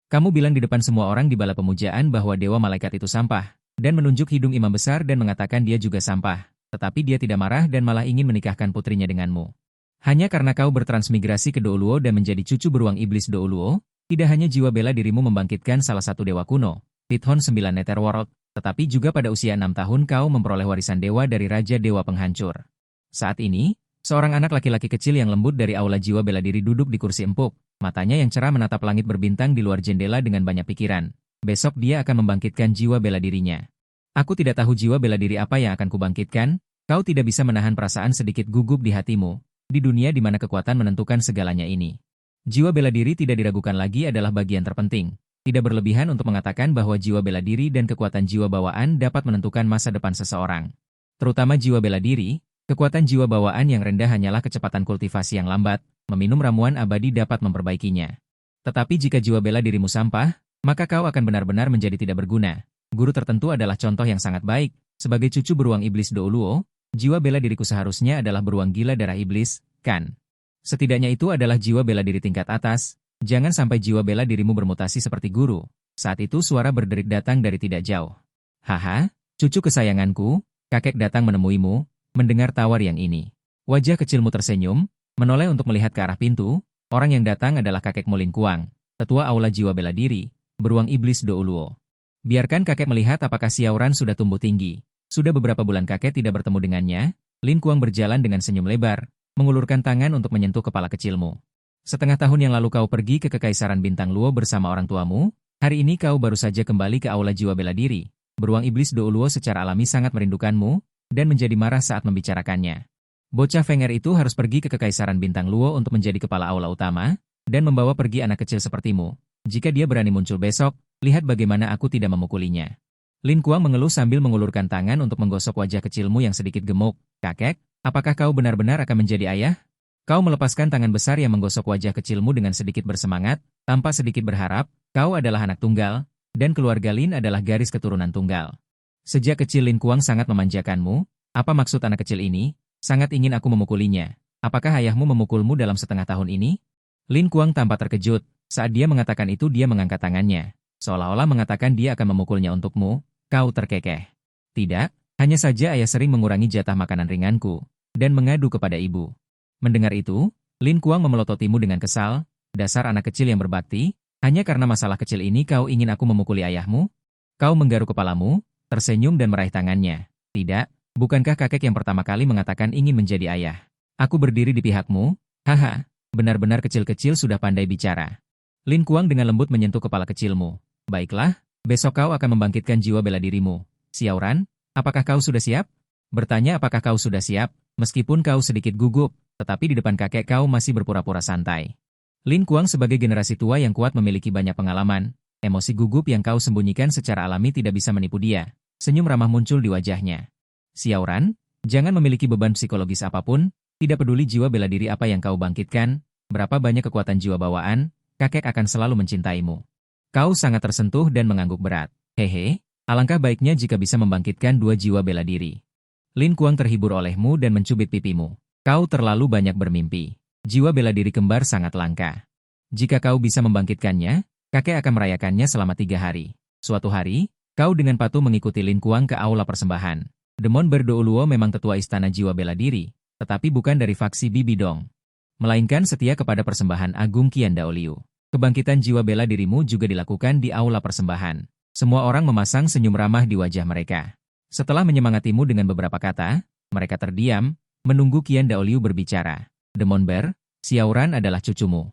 Kamu bilang di depan semua orang di bala pemujaan bahwa dewa malaikat itu sampah, dan menunjuk hidung imam besar dan mengatakan dia juga sampah. Tetapi dia tidak marah dan malah ingin menikahkan putrinya denganmu. Hanya karena kau bertransmigrasi ke Douluo dan menjadi cucu beruang iblis Douluo, tidak hanya jiwa bela dirimu membangkitkan salah satu dewa kuno, Pithon 9 Netherworld, tetapi juga pada usia 6 tahun kau memperoleh warisan dewa dari Raja Dewa Penghancur. Saat ini, seorang anak laki-laki kecil yang lembut dari aula jiwa bela diri duduk di kursi empuk, matanya yang cerah menatap langit berbintang di luar jendela dengan banyak pikiran. Besok dia akan membangkitkan jiwa bela dirinya. Aku tidak tahu jiwa bela diri apa yang akan kubangkitkan, kau tidak bisa menahan perasaan sedikit gugup di hatimu, di dunia di mana kekuatan menentukan segalanya ini. Jiwa bela diri tidak diragukan lagi adalah bagian terpenting. Tidak berlebihan untuk mengatakan bahwa jiwa bela diri dan kekuatan jiwa bawaan dapat menentukan masa depan seseorang. Terutama jiwa bela diri, kekuatan jiwa bawaan yang rendah hanyalah kecepatan kultivasi yang lambat, meminum ramuan abadi dapat memperbaikinya. Tetapi jika jiwa bela dirimu sampah, maka kau akan benar-benar menjadi tidak berguna. Guru tertentu adalah contoh yang sangat baik. Sebagai cucu beruang iblis Douluo, jiwa bela diriku seharusnya adalah beruang gila darah iblis, kan? Setidaknya itu adalah jiwa bela diri tingkat atas. Jangan sampai jiwa bela dirimu bermutasi seperti guru. Saat itu suara berderik datang dari tidak jauh. Haha, cucu kesayanganku, kakek datang menemuimu, mendengar tawar yang ini. Wajah kecilmu tersenyum, menoleh untuk melihat ke arah pintu. Orang yang datang adalah kakekmu Lin Kuang, tetua aula jiwa bela diri, beruang iblis Douluo. Biarkan kakek melihat apakah Xiaoran sudah tumbuh tinggi. Sudah beberapa bulan kakek tidak bertemu dengannya. Lin Kuang berjalan dengan senyum lebar, mengulurkan tangan untuk menyentuh kepala kecilmu. Setengah tahun yang lalu kau pergi ke Kekaisaran Bintang Luo bersama orang tuamu, hari ini kau baru saja kembali ke aula jiwa bela diri. Beruang iblis Douluo secara alami sangat merindukanmu, dan menjadi marah saat membicarakannya. Bocah Fenger itu harus pergi ke Kekaisaran Bintang Luo untuk menjadi kepala aula utama, dan membawa pergi anak kecil sepertimu. Jika dia berani muncul besok, lihat bagaimana aku tidak memukulinya. Lin Kuang mengeluh sambil mengulurkan tangan untuk menggosok wajah kecilmu yang sedikit gemuk. Kakek, apakah kau benar-benar akan menjadi ayah? Kau melepaskan tangan besar yang menggosok wajah kecilmu dengan sedikit bersemangat, tanpa sedikit berharap. Kau adalah anak tunggal, dan keluarga Lin adalah garis keturunan tunggal. Sejak kecil Lin Kuang sangat memanjakanmu. Apa maksud anak kecil ini? Sangat ingin aku memukulinya. Apakah ayahmu memukulmu dalam setengah tahun ini? Lin Kuang tampak terkejut. Saat dia mengatakan itu dia mengangkat tangannya. Seolah-olah mengatakan dia akan memukulnya untukmu. Kau terkekeh. Tidak, hanya saja ayah sering mengurangi jatah makanan ringanku, dan mengadu kepada ibu. Mendengar itu, Lin Kuang memelototimu dengan kesal. Dasar anak kecil yang berbakti, hanya karena masalah kecil ini kau ingin aku memukuli ayahmu? Kau menggaruk kepalamu, tersenyum dan meraih tangannya. Tidak, bukankah kakek yang pertama kali mengatakan ingin menjadi ayah? Aku berdiri di pihakmu, haha, benar-benar kecil-kecil sudah pandai bicara. Lin Kuang dengan lembut menyentuh kepala kecilmu. Baiklah, besok kau akan membangkitkan jiwa bela dirimu. Xiaoran, apakah kau sudah siap? Bertanya apakah kau sudah siap, meskipun kau sedikit gugup, tetapi di depan kakek kau masih berpura-pura santai. Lin Kuang sebagai generasi tua yang kuat memiliki banyak pengalaman, emosi gugup yang kau sembunyikan secara alami tidak bisa menipu dia. Senyum ramah muncul di wajahnya. Xiaoran, jangan memiliki beban psikologis apapun, tidak peduli jiwa bela diri apa yang kau bangkitkan, berapa banyak kekuatan jiwa bawaan, kakek akan selalu mencintaimu. Kau sangat tersentuh dan mengangguk berat. Hehe, alangkah baiknya jika bisa membangkitkan dua jiwa bela diri. Lin Kuang terhibur olehmu dan mencubit pipimu. Kau terlalu banyak bermimpi. Jiwa bela diri kembar sangat langka. Jika kau bisa membangkitkannya, kakek akan merayakannya selama 3 hari. Suatu hari, kau dengan patuh mengikuti Lin Kuang ke aula persembahan. Demon Berdouluo memang tetua istana jiwa bela diri, tetapi bukan dari faksi Bibi Dong. Melainkan setia kepada persembahan Agung Qian Daoliu. Kebangkitan jiwa bela dirimu juga dilakukan di aula persembahan. Semua orang memasang senyum ramah di wajah mereka. Setelah menyemangatimu dengan beberapa kata, mereka terdiam, menunggu Qian Daoliu berbicara. Demon Ber, Xiaoran adalah cucumu.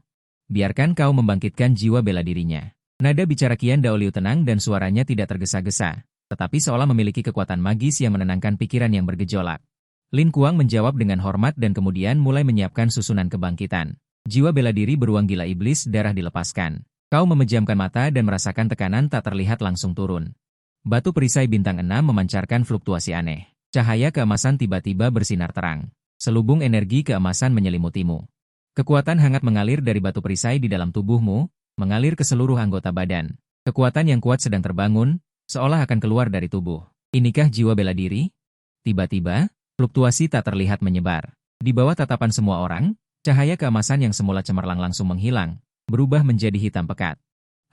Biarkan kau membangkitkan jiwa bela dirinya. Nada bicara Qian Daoliu tenang dan suaranya tidak tergesa-gesa, tetapi seolah memiliki kekuatan magis yang menenangkan pikiran yang bergejolak. Lin Kuang menjawab dengan hormat dan kemudian mulai menyiapkan susunan kebangkitan. Jiwa bela diri beruang gila iblis darah dilepaskan. Kau memejamkan mata dan merasakan tekanan tak terlihat langsung turun. Batu perisai bintang 6 memancarkan fluktuasi aneh. Cahaya keemasan tiba-tiba bersinar terang. Selubung energi keemasan menyelimutimu. Kekuatan hangat mengalir dari batu perisai di dalam tubuhmu, mengalir ke seluruh anggota badan. Kekuatan yang kuat sedang terbangun, seolah akan keluar dari tubuh. Inikah jiwa bela diri? Tiba-tiba, fluktuasi tak terlihat menyebar. Di bawah tatapan semua orang, cahaya keemasan yang semula cemerlang langsung menghilang, berubah menjadi hitam pekat.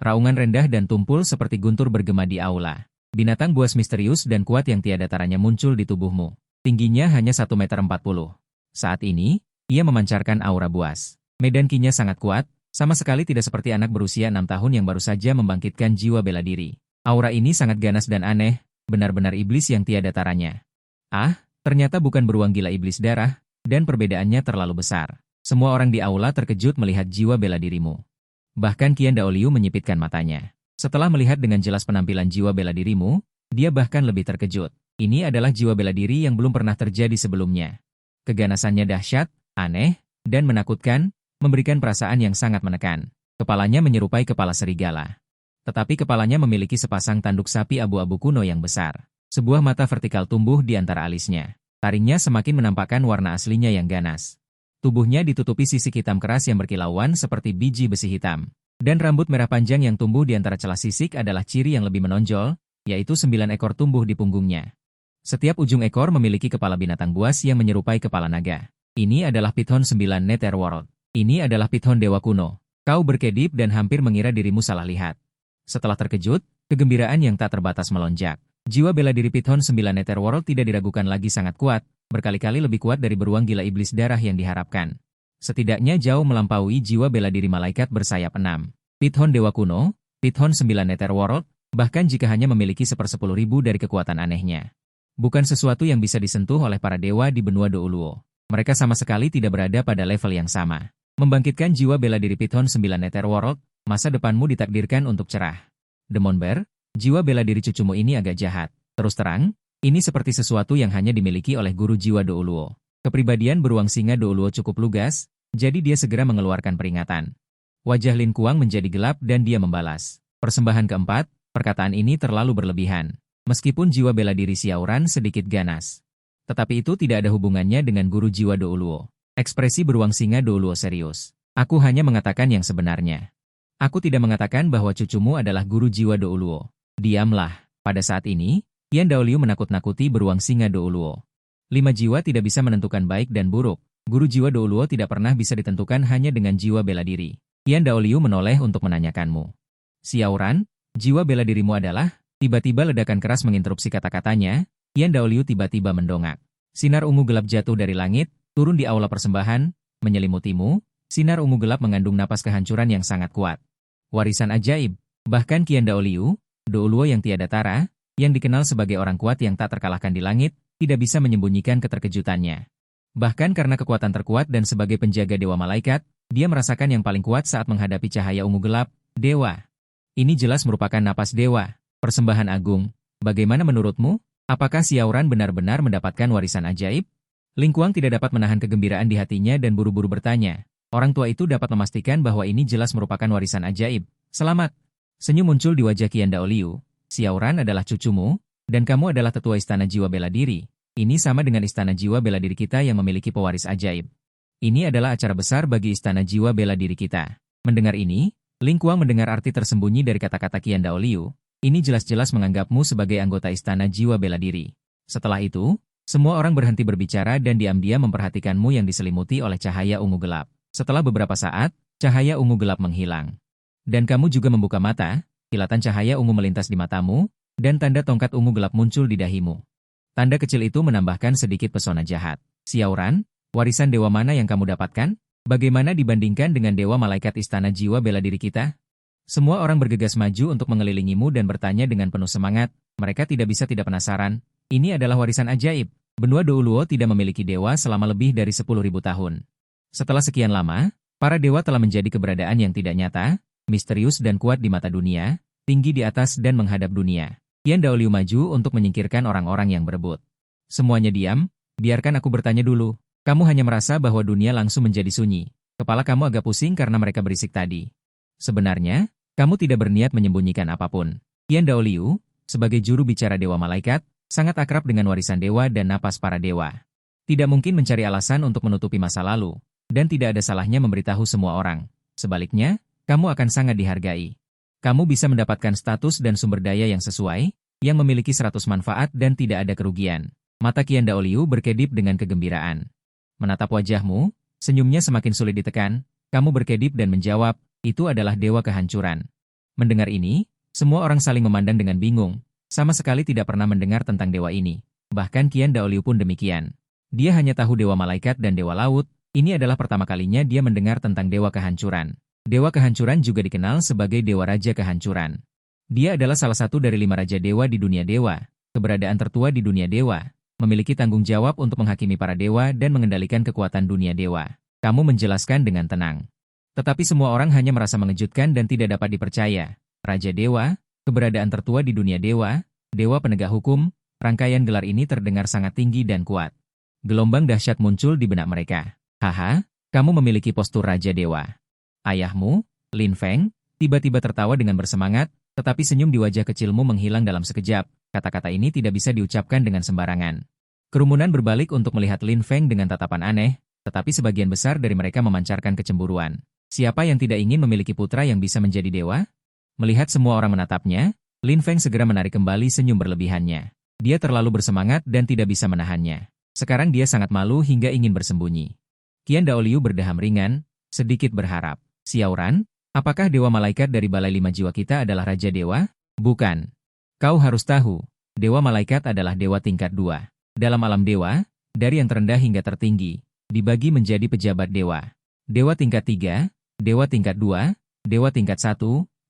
Raungan rendah dan tumpul seperti guntur bergema di aula. Binatang buas misterius dan kuat yang tiada taranya muncul di tubuhmu. Tingginya hanya 1,40 meter. Saat ini, ia memancarkan aura buas. Medan kinya sangat kuat, sama sekali tidak seperti anak berusia 6 tahun yang baru saja membangkitkan jiwa bela diri. Aura ini sangat ganas dan aneh, benar-benar iblis yang tiada taranya. Ah, ternyata bukan beruang gila iblis darah, dan perbedaannya terlalu besar. Semua orang di aula terkejut melihat jiwa bela dirimu. Bahkan Qian Daoliu menyipitkan matanya. Setelah melihat dengan jelas penampilan jiwa bela dirimu, dia bahkan lebih terkejut. Ini adalah jiwa bela diri yang belum pernah terjadi sebelumnya. Keganasannya dahsyat, aneh, dan menakutkan, memberikan perasaan yang sangat menekan. Kepalanya menyerupai kepala serigala. Tetapi kepalanya memiliki sepasang tanduk sapi abu-abu kuno yang besar. Sebuah mata vertikal tumbuh di antara alisnya. Taringnya semakin menampakkan warna aslinya yang ganas. Tubuhnya ditutupi sisik hitam keras yang berkilauan seperti biji besi hitam. Dan rambut merah panjang yang tumbuh di antara celah sisik adalah ciri yang lebih menonjol, yaitu 9 ekor tumbuh di punggungnya. Setiap ujung ekor memiliki kepala binatang buas yang menyerupai kepala naga. Ini adalah Python 9 Netherworld. Ini adalah Python Dewa Kuno. Kau berkedip dan hampir mengira dirimu salah lihat. Setelah terkejut, kegembiraan yang tak terbatas melonjak. Jiwa bela diri Python 9 Netherworld tidak diragukan lagi sangat kuat, berkali-kali lebih kuat dari beruang gila iblis darah yang diharapkan. Setidaknya jauh melampaui jiwa bela diri malaikat bersayap 6. Python Dewa Kuno, Python 9 Netherworld, bahkan jika hanya memiliki 1/10.000 dari kekuatan anehnya. Bukan sesuatu yang bisa disentuh oleh para dewa di benua Douluo. Mereka sama sekali tidak berada pada level yang sama. Membangkitkan jiwa bela diri Python 9 Netherworld, masa depanmu ditakdirkan untuk cerah. Demon Bear, jiwa bela diri cucumu ini agak jahat. Terus terang, ini seperti sesuatu yang hanya dimiliki oleh guru jiwa Douluo. Kepribadian beruang singa Douluo cukup lugas, jadi dia segera mengeluarkan peringatan. Wajah Lin Kuang menjadi gelap dan dia membalas. Persembahan keempat, perkataan ini terlalu berlebihan. Meskipun jiwa bela diri Xiaoran sedikit ganas. Tetapi itu tidak ada hubungannya dengan guru jiwa Douluo. Ekspresi beruang singa Douluo serius. Aku hanya mengatakan yang sebenarnya. Aku tidak mengatakan bahwa cucumu adalah guru jiwa Douluo. Diamlah. Pada saat ini, Qian Daoliu menakut-nakuti beruang singa Douluo. 5 jiwa tidak bisa menentukan baik dan buruk. Guru jiwa Douluo tidak pernah bisa ditentukan hanya dengan jiwa bela diri. Qian Daoliu menoleh untuk menanyakanmu. Xiaoran, jiwa bela dirimu adalah? Tiba-tiba ledakan keras menginterupsi kata-katanya. Qian Daoliu tiba-tiba mendongak. Sinar ungu gelap jatuh dari langit, turun di aula persembahan, menyelimutimu. Sinar ungu gelap mengandung napas kehancuran yang sangat kuat. Warisan ajaib. Bahkan Qian Daoliu, Douluo yang tiada tara, yang dikenal sebagai orang kuat yang tak terkalahkan di langit, tidak bisa menyembunyikan keterkejutannya. Bahkan karena kekuatan terkuat dan sebagai penjaga dewa malaikat, dia merasakan yang paling kuat saat menghadapi cahaya ungu gelap, dewa. Ini jelas merupakan napas dewa, persembahan agung. Bagaimana menurutmu? Apakah Xiaoran benar-benar mendapatkan warisan ajaib? Lin Kuang tidak dapat menahan kegembiraan di hatinya dan buru-buru bertanya. Orang tua itu dapat memastikan bahwa ini jelas merupakan warisan ajaib. Selamat. Senyum muncul di wajah Qian Daoliu. Xiaoran adalah cucumu, dan kamu adalah tetua istana jiwa bela diri. Ini sama dengan istana jiwa bela diri kita yang memiliki pewaris ajaib. Ini adalah acara besar bagi istana jiwa bela diri kita. Mendengar ini, Lin Kuang mendengar arti tersembunyi dari kata-kata Qian Daoliu. Ini jelas-jelas menganggapmu sebagai anggota istana jiwa bela diri. Setelah itu, semua orang berhenti berbicara dan diam-diam memperhatikanmu yang diselimuti oleh cahaya ungu gelap. Setelah beberapa saat, cahaya ungu gelap menghilang. Dan kamu juga membuka mata. Kilatan cahaya ungu melintas di matamu, dan tanda tongkat ungu gelap muncul di dahimu. Tanda kecil itu menambahkan sedikit pesona jahat. Xiaoran, warisan dewa mana yang kamu dapatkan? Bagaimana dibandingkan dengan dewa malaikat istana jiwa bela diri kita? Semua orang bergegas maju untuk mengelilingimu dan bertanya dengan penuh semangat. Mereka tidak bisa tidak penasaran. Ini adalah warisan ajaib. Benua Douluo tidak memiliki dewa selama lebih dari 10.000 tahun. Setelah sekian lama, para dewa telah menjadi keberadaan yang tidak nyata, misterius dan kuat di mata dunia, tinggi di atas dan menghadap dunia. Qian Daoliu maju untuk menyingkirkan orang-orang yang berebut. Semuanya diam, biarkan aku bertanya dulu. Kamu hanya merasa bahwa dunia langsung menjadi sunyi. Kepala kamu agak pusing karena mereka berisik tadi. Sebenarnya, kamu tidak berniat menyembunyikan apapun. Qian Daoliu, sebagai juru bicara dewa malaikat, sangat akrab dengan warisan dewa dan napas para dewa. Tidak mungkin mencari alasan untuk menutupi masa lalu, dan tidak ada salahnya memberitahu semua orang. Sebaliknya, kamu akan sangat dihargai. Kamu bisa mendapatkan status dan sumber daya yang sesuai, yang memiliki 100 manfaat dan tidak ada kerugian. Mata Qian Daoliu berkedip dengan kegembiraan. Menatap wajahmu, senyumnya semakin sulit ditekan. Kamu berkedip dan menjawab, itu adalah dewa kehancuran. Mendengar ini, semua orang saling memandang dengan bingung, sama sekali tidak pernah mendengar tentang dewa ini. Bahkan Qian Daoliu pun demikian. Dia hanya tahu dewa malaikat dan dewa laut, ini adalah pertama kalinya dia mendengar tentang dewa kehancuran. Dewa kehancuran juga dikenal sebagai dewa raja kehancuran. Dia adalah salah satu dari 5 raja dewa di dunia dewa, keberadaan tertua di dunia dewa, memiliki tanggung jawab untuk menghakimi para dewa dan mengendalikan kekuatan dunia dewa. Kamu menjelaskan dengan tenang. Tetapi semua orang hanya merasa mengejutkan dan tidak dapat dipercaya. Raja dewa, keberadaan tertua di dunia dewa, dewa penegak hukum, rangkaian gelar ini terdengar sangat tinggi dan kuat. Gelombang dahsyat muncul di benak mereka. Haha, kamu memiliki postur raja dewa. Ayahmu, Lin Feng, tiba-tiba tertawa dengan bersemangat, tetapi senyum di wajah kecilmu menghilang dalam sekejap. Kata-kata ini tidak bisa diucapkan dengan sembarangan. Kerumunan berbalik untuk melihat Lin Feng dengan tatapan aneh, tetapi sebagian besar dari mereka memancarkan kecemburuan. Siapa yang tidak ingin memiliki putra yang bisa menjadi dewa? Melihat semua orang menatapnya, Lin Feng segera menarik kembali senyum berlebihannya. Dia terlalu bersemangat dan tidak bisa menahannya. Sekarang dia sangat malu hingga ingin bersembunyi. Qian Daoliu berdeham ringan, sedikit berharap. Xiaoran, apakah dewa malaikat dari Balai 5 Jiwa kita adalah raja dewa? Bukan. Kau harus tahu, dewa malaikat adalah dewa tingkat 2. Dalam alam dewa, dari yang terendah hingga tertinggi, dibagi menjadi pejabat dewa. Dewa tingkat 3, dewa tingkat 2, dewa tingkat 1,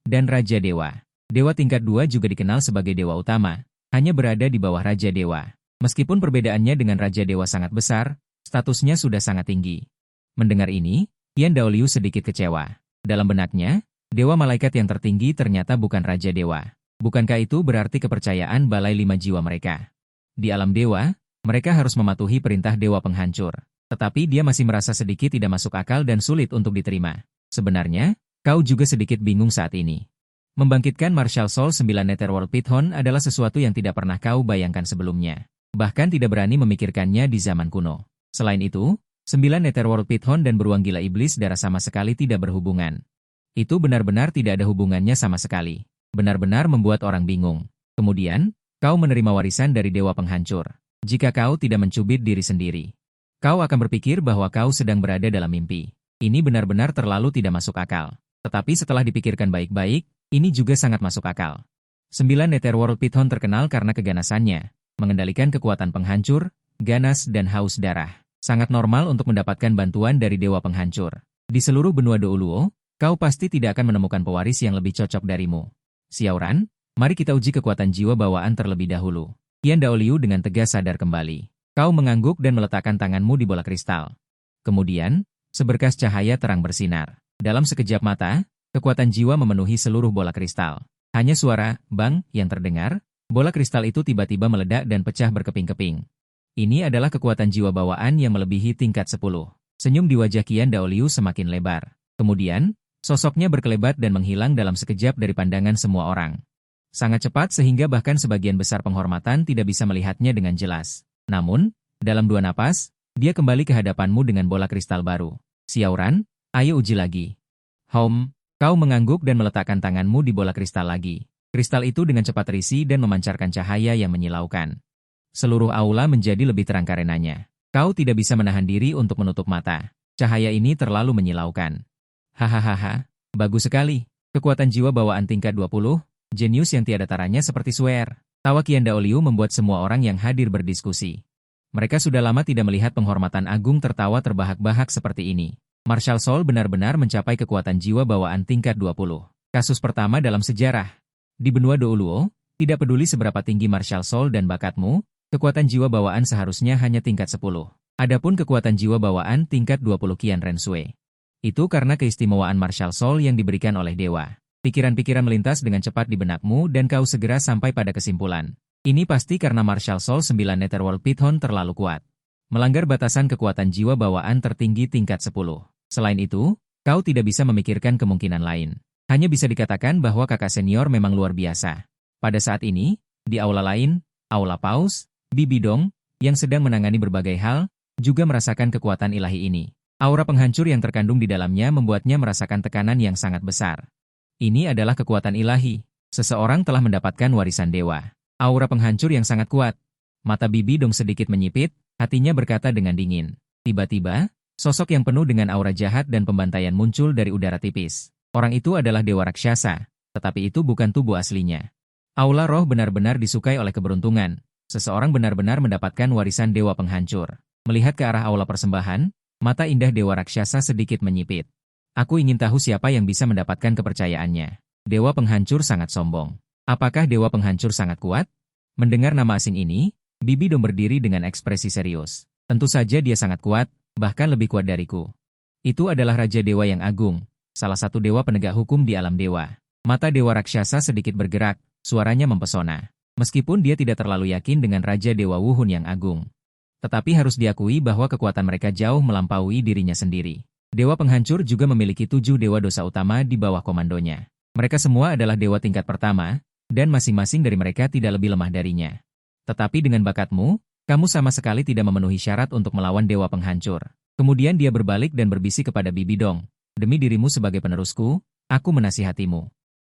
dan raja dewa. Dewa tingkat 2 juga dikenal sebagai dewa utama, hanya berada di bawah raja dewa. Meskipun perbedaannya dengan raja dewa sangat besar, statusnya sudah sangat tinggi. Mendengar ini, Qian Daoliu sedikit kecewa. Dalam benaknya, dewa malaikat yang tertinggi ternyata bukan raja dewa. Bukankah itu berarti kepercayaan Balai 5 Jiwa mereka? Di alam dewa, mereka harus mematuhi perintah dewa penghancur. Tetapi dia masih merasa sedikit tidak masuk akal dan sulit untuk diterima. Sebenarnya, kau juga sedikit bingung saat ini. Membangkitkan Martial Soul 9 Netherworld Python adalah sesuatu yang tidak pernah kau bayangkan sebelumnya. Bahkan tidak berani memikirkannya di zaman kuno. Selain itu, 9 Netherworld Python dan beruang gila iblis darah sama sekali tidak berhubungan. Itu benar-benar tidak ada hubungannya sama sekali. Benar-benar membuat orang bingung. Kemudian, kau menerima warisan dari dewa penghancur. Jika kau tidak mencubit diri sendiri, kau akan berpikir bahwa kau sedang berada dalam mimpi. Ini benar-benar terlalu tidak masuk akal. Tetapi setelah dipikirkan baik-baik, ini juga sangat masuk akal. 9 Netherworld Python terkenal karena keganasannya, mengendalikan kekuatan penghancur, ganas dan haus darah. Sangat normal untuk mendapatkan bantuan dari dewa penghancur. Di seluruh benua Douluo, kau pasti tidak akan menemukan pewaris yang lebih cocok darimu. Xiaoran, mari kita uji kekuatan jiwa bawaan terlebih dahulu. Qian Daoliu dengan tegas sadar kembali. Kau mengangguk dan meletakkan tanganmu di bola kristal. Kemudian, seberkas cahaya terang bersinar. Dalam sekejap mata, kekuatan jiwa memenuhi seluruh bola kristal. Hanya suara, bang, yang terdengar, bola kristal itu tiba-tiba meledak dan pecah berkeping-keping. Ini adalah kekuatan jiwa bawaan yang melebihi tingkat 10. Senyum di wajah Qian Daoliu semakin lebar. Kemudian, sosoknya berkelebat dan menghilang dalam sekejap dari pandangan semua orang. Sangat cepat sehingga bahkan sebagian besar penghormatan tidak bisa melihatnya dengan jelas. Namun, dalam 2 napas, dia kembali ke hadapanmu dengan bola kristal baru. Xiaoran, ayo uji lagi. Kau mengangguk dan meletakkan tanganmu di bola kristal lagi. Kristal itu dengan cepat terisi dan memancarkan cahaya yang menyilaukan. Seluruh aula menjadi lebih terang karenanya. Kau tidak bisa menahan diri untuk menutup mata. Cahaya ini terlalu menyilaukan. Hahaha, bagus sekali. Kekuatan jiwa bawaan tingkat 20, jenius yang tiada taranya seperti Swear. Tawa Qian Daoliu membuat semua orang yang hadir berdiskusi. Mereka sudah lama tidak melihat penghormatan agung tertawa terbahak-bahak seperti ini. Martial Soul benar-benar mencapai kekuatan jiwa bawaan tingkat 20. Kasus pertama dalam sejarah. Di benua Douluo, tidak peduli seberapa tinggi Martial Soul dan bakatmu, kekuatan jiwa bawaan seharusnya hanya tingkat 10. Adapun kekuatan jiwa bawaan tingkat 20 Qian Rensui. Itu karena keistimewaan Martial Soul yang diberikan oleh dewa. Pikiran-pikiran melintas dengan cepat di benakmu dan kau segera sampai pada kesimpulan. Ini pasti karena Martial Soul 9 Netherworld Python terlalu kuat. Melanggar batasan kekuatan jiwa bawaan tertinggi tingkat 10. Selain itu, kau tidak bisa memikirkan kemungkinan lain. Hanya bisa dikatakan bahwa kakak senior memang luar biasa. Pada saat ini, di aula lain, Aula Paus, Bibi Dong, yang sedang menangani berbagai hal, juga merasakan kekuatan ilahi ini. Aura penghancur yang terkandung di dalamnya membuatnya merasakan tekanan yang sangat besar. Ini adalah kekuatan ilahi. Seseorang telah mendapatkan warisan dewa. Aura penghancur yang sangat kuat. Mata Bibi Dong sedikit menyipit, hatinya berkata dengan dingin. Tiba-tiba, sosok yang penuh dengan aura jahat dan pembantaian muncul dari udara tipis. Orang itu adalah dewa raksasa, Tetapi itu bukan tubuh aslinya. Aula roh benar-benar disukai oleh keberuntungan. Seseorang benar-benar mendapatkan warisan dewa penghancur. Melihat ke arah aula persembahan, mata indah dewa raksasa sedikit menyipit. Aku ingin tahu siapa yang bisa mendapatkan kepercayaannya. Dewa penghancur sangat sombong. Apakah dewa penghancur sangat kuat? Mendengar nama asing ini, Bibi Dong berdiri dengan ekspresi serius. Tentu saja dia sangat kuat, bahkan lebih kuat dariku. Itu adalah Raja Dewa yang agung, salah satu dewa penegak hukum di alam dewa. Mata dewa raksasa sedikit bergerak, suaranya mempesona. Meskipun dia tidak terlalu yakin dengan Raja Dewa Wuhun yang agung. Tetapi harus diakui bahwa kekuatan mereka jauh melampaui dirinya sendiri. Dewa penghancur juga memiliki 7 dewa dosa utama di bawah komandonya. Mereka semua adalah dewa tingkat pertama, dan masing-masing dari mereka tidak lebih lemah darinya. Tetapi dengan bakatmu, kamu sama sekali tidak memenuhi syarat untuk melawan dewa penghancur. Kemudian dia berbalik dan berbisik kepada Bibi Dong. Demi dirimu sebagai penerusku, aku menasihatimu.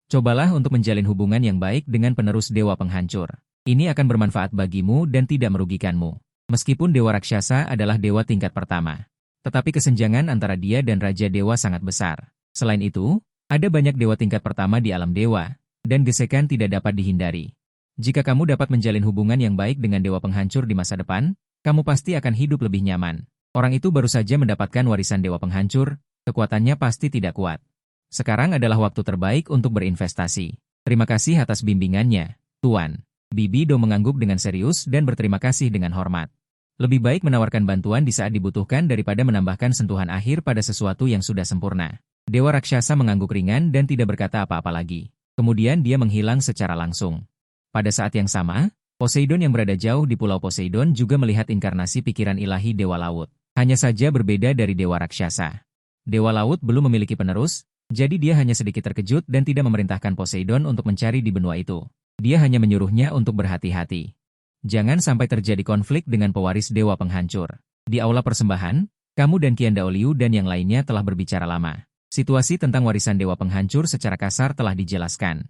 Cobalah untuk menjalin hubungan yang baik dengan penerus dewa penghancur. Ini akan bermanfaat bagimu dan tidak merugikanmu. Meskipun dewa raksasa adalah dewa tingkat pertama. Tetapi kesenjangan antara dia dan Raja Dewa sangat besar. Selain itu, ada banyak dewa tingkat pertama di alam dewa, dan gesekan tidak dapat dihindari. Jika kamu dapat menjalin hubungan yang baik dengan dewa penghancur di masa depan, kamu pasti akan hidup lebih nyaman. Orang itu baru saja mendapatkan warisan dewa penghancur, kekuatannya pasti tidak kuat. Sekarang adalah waktu terbaik untuk berinvestasi. Terima kasih atas bimbingannya, Tuan. Bibi Dong mengangguk dengan serius dan berterima kasih dengan hormat. Lebih baik menawarkan bantuan di saat dibutuhkan daripada menambahkan sentuhan akhir pada sesuatu yang sudah sempurna. Dewa raksasa mengangguk ringan dan tidak berkata apa-apa lagi. Kemudian dia menghilang secara langsung. Pada saat yang sama, Poseidon yang berada jauh di Pulau Poseidon juga melihat inkarnasi pikiran ilahi Dewa Laut. Hanya saja berbeda dari Dewa raksasa. Dewa Laut belum memiliki penerus, jadi dia hanya sedikit terkejut dan tidak memerintahkan Poseidon untuk mencari di benua itu. Dia hanya menyuruhnya untuk berhati-hati. Jangan sampai terjadi konflik dengan pewaris dewa penghancur. Di aula persembahan, kamu dan Qian Daoliu dan yang lainnya telah berbicara lama. Situasi tentang warisan dewa penghancur secara kasar telah dijelaskan.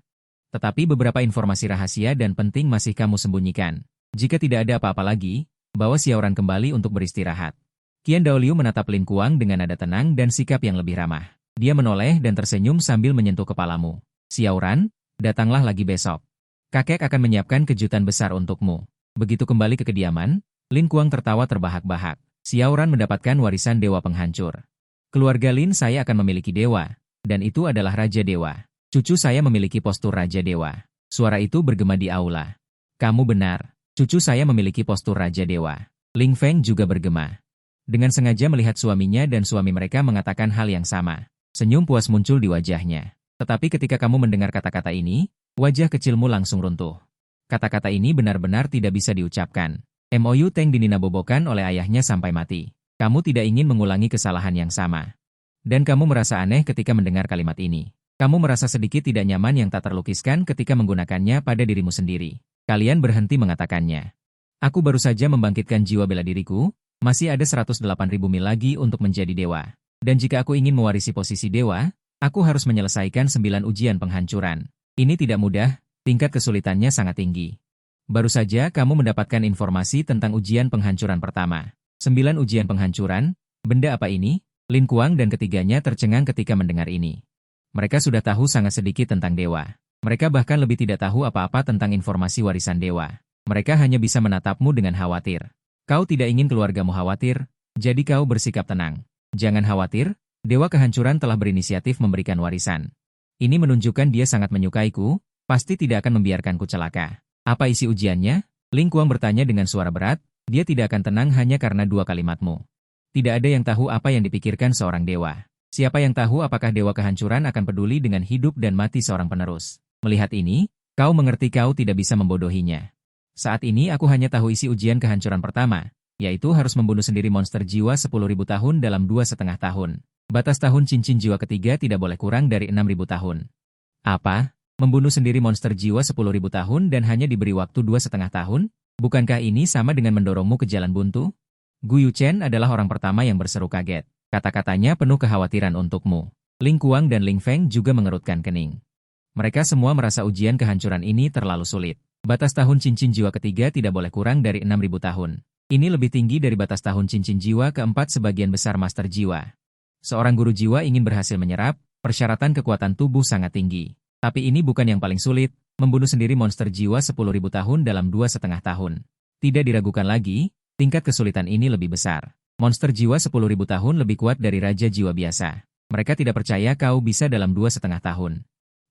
Tetapi beberapa informasi rahasia dan penting masih kamu sembunyikan. Jika tidak ada apa-apa lagi, bawa Xiaoran kembali untuk beristirahat. Qian Daoliu menatap Lin Kuang dengan nada tenang dan sikap yang lebih ramah. Dia menoleh dan tersenyum sambil menyentuh kepalamu. Xiaoran, datanglah lagi besok. Kakek akan menyiapkan kejutan besar untukmu. Begitu kembali ke kediaman, Lin Kuang tertawa terbahak-bahak. Xiaoran mendapatkan warisan dewa penghancur. Keluarga Lin saya akan memiliki dewa, dan itu adalah Raja Dewa. Cucu saya memiliki postur Raja Dewa. Suara itu bergema di aula. Kamu benar, cucu saya memiliki postur Raja Dewa. Ling Feng juga bergema. Dengan sengaja melihat suaminya dan suami mereka mengatakan hal yang sama. Senyum puas muncul di wajahnya. Tetapi ketika kamu mendengar kata-kata ini, wajah kecilmu langsung runtuh. Kata-kata ini benar-benar tidak bisa diucapkan. Mou Teng dininabobokan oleh ayahnya sampai mati. Kamu tidak ingin mengulangi kesalahan yang sama. Dan kamu merasa aneh ketika mendengar kalimat ini. Kamu merasa sedikit tidak nyaman yang tak terlukiskan ketika menggunakannya pada dirimu sendiri. Kalian berhenti mengatakannya. Aku baru saja membangkitkan jiwa bela diriku, masih ada 108.000 mil lagi untuk menjadi dewa. Dan jika aku ingin mewarisi posisi dewa, aku harus menyelesaikan 9 ujian penghancuran. Ini tidak mudah. Tingkat kesulitannya sangat tinggi. Baru saja kamu mendapatkan informasi tentang ujian penghancuran pertama. 9 ujian penghancuran, benda apa ini? Lin Kuang dan ketiganya tercengang ketika mendengar ini. Mereka sudah tahu sangat sedikit tentang dewa. Mereka bahkan lebih tidak tahu apa-apa tentang informasi warisan dewa. Mereka hanya bisa menatapmu dengan khawatir. Kau tidak ingin keluargamu khawatir, jadi kau bersikap tenang. Jangan khawatir, dewa kehancuran telah berinisiatif memberikan warisan. Ini menunjukkan dia sangat menyukaiku. Pasti tidak akan membiarkanku celaka. Apa isi ujiannya? Ling Kuang bertanya dengan suara berat, dia tidak akan tenang hanya karena 2 kalimatmu. Tidak ada yang tahu apa yang dipikirkan seorang dewa. Siapa yang tahu apakah dewa kehancuran akan peduli dengan hidup dan mati seorang penerus? Melihat ini, kau mengerti kau tidak bisa membodohinya. Saat ini aku hanya tahu isi ujian kehancuran pertama, yaitu harus membunuh sendiri monster jiwa 10.000 tahun dalam 2,5 tahun. Batas tahun cincin jiwa ketiga tidak boleh kurang dari 6.000 tahun. Apa? Membunuh sendiri monster jiwa 10.000 tahun dan hanya diberi waktu 2,5 tahun? Bukankah ini sama dengan mendorongmu ke jalan buntu? Gu Yuchen adalah orang pertama yang berseru kaget. Kata-katanya penuh kekhawatiran untukmu. Ling Kuang dan Ling Feng juga mengerutkan kening. Mereka semua merasa ujian kehancuran ini terlalu sulit. Batas tahun cincin jiwa ketiga tidak boleh kurang dari 6.000 tahun. Ini lebih tinggi dari batas tahun cincin jiwa keempat sebagian besar master jiwa. Seorang guru jiwa ingin berhasil menyerap, persyaratan kekuatan tubuh sangat tinggi. Tapi ini bukan yang paling sulit, membunuh sendiri monster jiwa 10.000 tahun dalam 2,5 tahun. Tidak diragukan lagi, tingkat kesulitan ini lebih besar. Monster jiwa 10.000 tahun lebih kuat dari Raja Jiwa biasa. Mereka tidak percaya kau bisa dalam 2,5 tahun.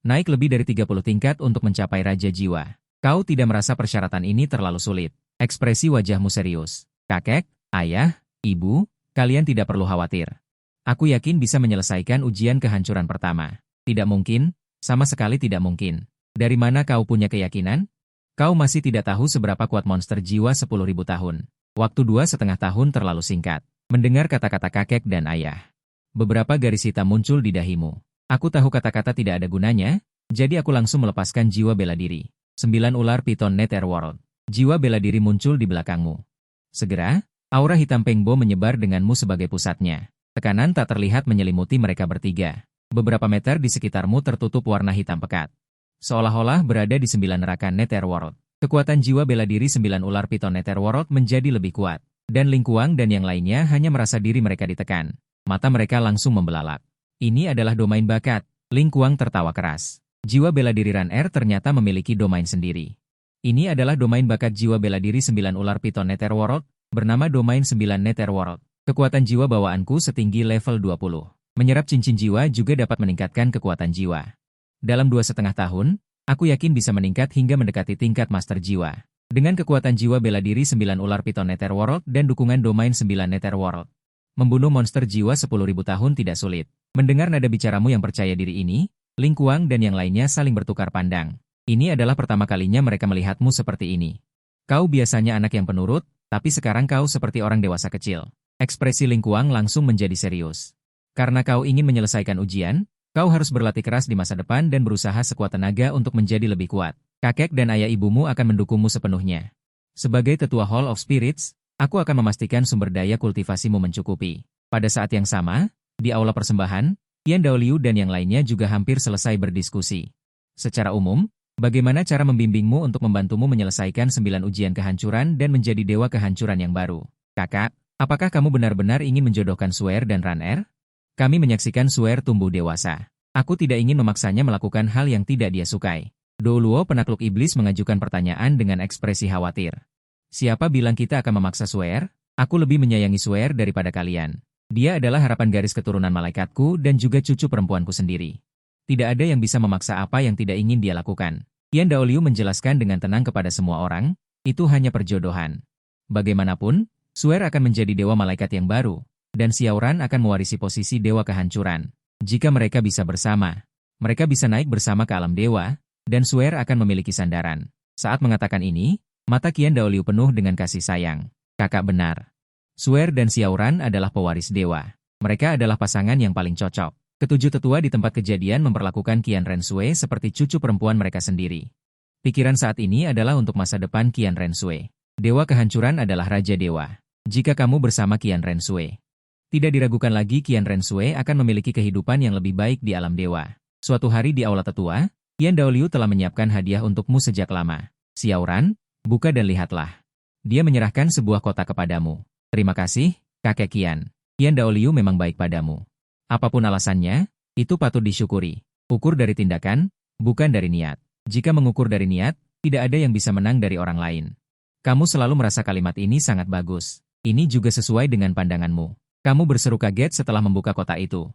Naik lebih dari 30 tingkat untuk mencapai Raja Jiwa. Kau tidak merasa persyaratan ini terlalu sulit. Ekspresi wajahmu serius. Kakek, ayah, ibu, kalian tidak perlu khawatir. Aku yakin bisa menyelesaikan ujian kehancuran pertama. Tidak mungkin, sama sekali tidak mungkin. Dari mana kau punya keyakinan? Kau masih tidak tahu seberapa kuat monster jiwa 10.000 tahun. Waktu 2,5 tahun terlalu singkat. Mendengar kata-kata kakek dan ayah. Beberapa garis hitam muncul di dahimu. Aku tahu kata-kata tidak ada gunanya, jadi aku langsung melepaskan jiwa bela diri. 9 ular piton Netherworld. Jiwa bela diri muncul di belakangmu. Segera, aura hitam Pengbo menyebar denganmu sebagai pusatnya. Tekanan tak terlihat menyelimuti mereka bertiga. Beberapa meter di sekitarmu tertutup warna hitam pekat. Seolah-olah berada di 9 neraka Netherworld. Kekuatan jiwa bela diri 9 ular piton Netherworld menjadi lebih kuat. Dan Ling Kuang dan yang lainnya hanya merasa diri mereka ditekan. Mata mereka langsung membelalak. Ini adalah domain bakat. Ling Kuang tertawa keras. Jiwa bela diri Ran-Er ternyata memiliki domain sendiri. Ini adalah domain bakat jiwa bela diri 9 ular piton Netherworld, bernama domain 9 Netherworld. Kekuatan jiwa bawaanku setinggi level 20. Menyerap cincin jiwa juga dapat meningkatkan kekuatan jiwa. Dalam 2,5 tahun, aku yakin bisa meningkat hingga mendekati tingkat master jiwa. Dengan kekuatan jiwa bela diri 9 ular piton Netherworld dan dukungan domain 9 Netherworld. Membunuh monster jiwa 10.000 tahun tidak sulit. Mendengar nada bicaramu yang percaya diri ini, Ling Kuang dan yang lainnya saling bertukar pandang. Ini adalah pertama kalinya mereka melihatmu seperti ini. Kau biasanya anak yang penurut, tapi sekarang kau seperti orang dewasa kecil. Ekspresi Ling Kuang langsung menjadi serius. Karena kau ingin menyelesaikan ujian, kau harus berlatih keras di masa depan dan berusaha sekuat tenaga untuk menjadi lebih kuat. Kakek dan ayah ibumu akan mendukungmu sepenuhnya. Sebagai tetua Hall of Spirits, aku akan memastikan sumber daya kultivasimu mencukupi. Pada saat yang sama, di aula persembahan, Yan Daoliu dan yang lainnya juga hampir selesai berdiskusi. Secara umum, bagaimana cara membimbingmu untuk membantumu menyelesaikan 9 ujian kehancuran dan menjadi dewa kehancuran yang baru? Kakak, apakah kamu benar-benar ingin menjodohkan Suer dan Ran-Er? Kami menyaksikan Suer tumbuh dewasa. Aku tidak ingin memaksanya melakukan hal yang tidak dia sukai. Douluo penakluk iblis mengajukan pertanyaan dengan ekspresi khawatir. Siapa bilang kita akan memaksa Suer? Aku lebih menyayangi Suer daripada kalian. Dia adalah harapan garis keturunan malaikatku dan juga cucu perempuanku sendiri. Tidak ada yang bisa memaksa apa yang tidak ingin dia lakukan. Yan Daoliu menjelaskan dengan tenang kepada semua orang, itu hanya perjodohan. Bagaimanapun, Suer akan menjadi dewa malaikat yang baru, dan Xiaoran akan mewarisi posisi dewa kehancuran. Jika mereka bisa bersama, mereka bisa naik bersama ke alam dewa, dan Suer akan memiliki sandaran. Saat mengatakan ini, mata Qian Daoliu penuh dengan kasih sayang. Kakak benar. Suer dan Xiaoran adalah pewaris dewa. Mereka adalah pasangan yang paling cocok. Ketujuh tetua di tempat kejadian memperlakukan Qian Rensui seperti cucu perempuan mereka sendiri. Pikiran saat ini adalah untuk masa depan Qian Rensui. Dewa kehancuran adalah Raja Dewa. Jika kamu bersama Qian Rensui, tidak diragukan lagi Qian Rensui akan memiliki kehidupan yang lebih baik di alam dewa. Suatu hari di aula tetua, Yan Daoliu telah menyiapkan hadiah untukmu sejak lama. Xiaoran, buka dan lihatlah. Dia menyerahkan sebuah kotak kepadamu. Terima kasih, kakek Qian. Yan Daoliu memang baik padamu. Apapun alasannya, itu patut disyukuri. Ukur dari tindakan, bukan dari niat. Jika mengukur dari niat, tidak ada yang bisa menang dari orang lain. Kamu selalu merasa kalimat ini sangat bagus. Ini juga sesuai dengan pandanganmu. Kamu berseru kaget setelah membuka kotak itu.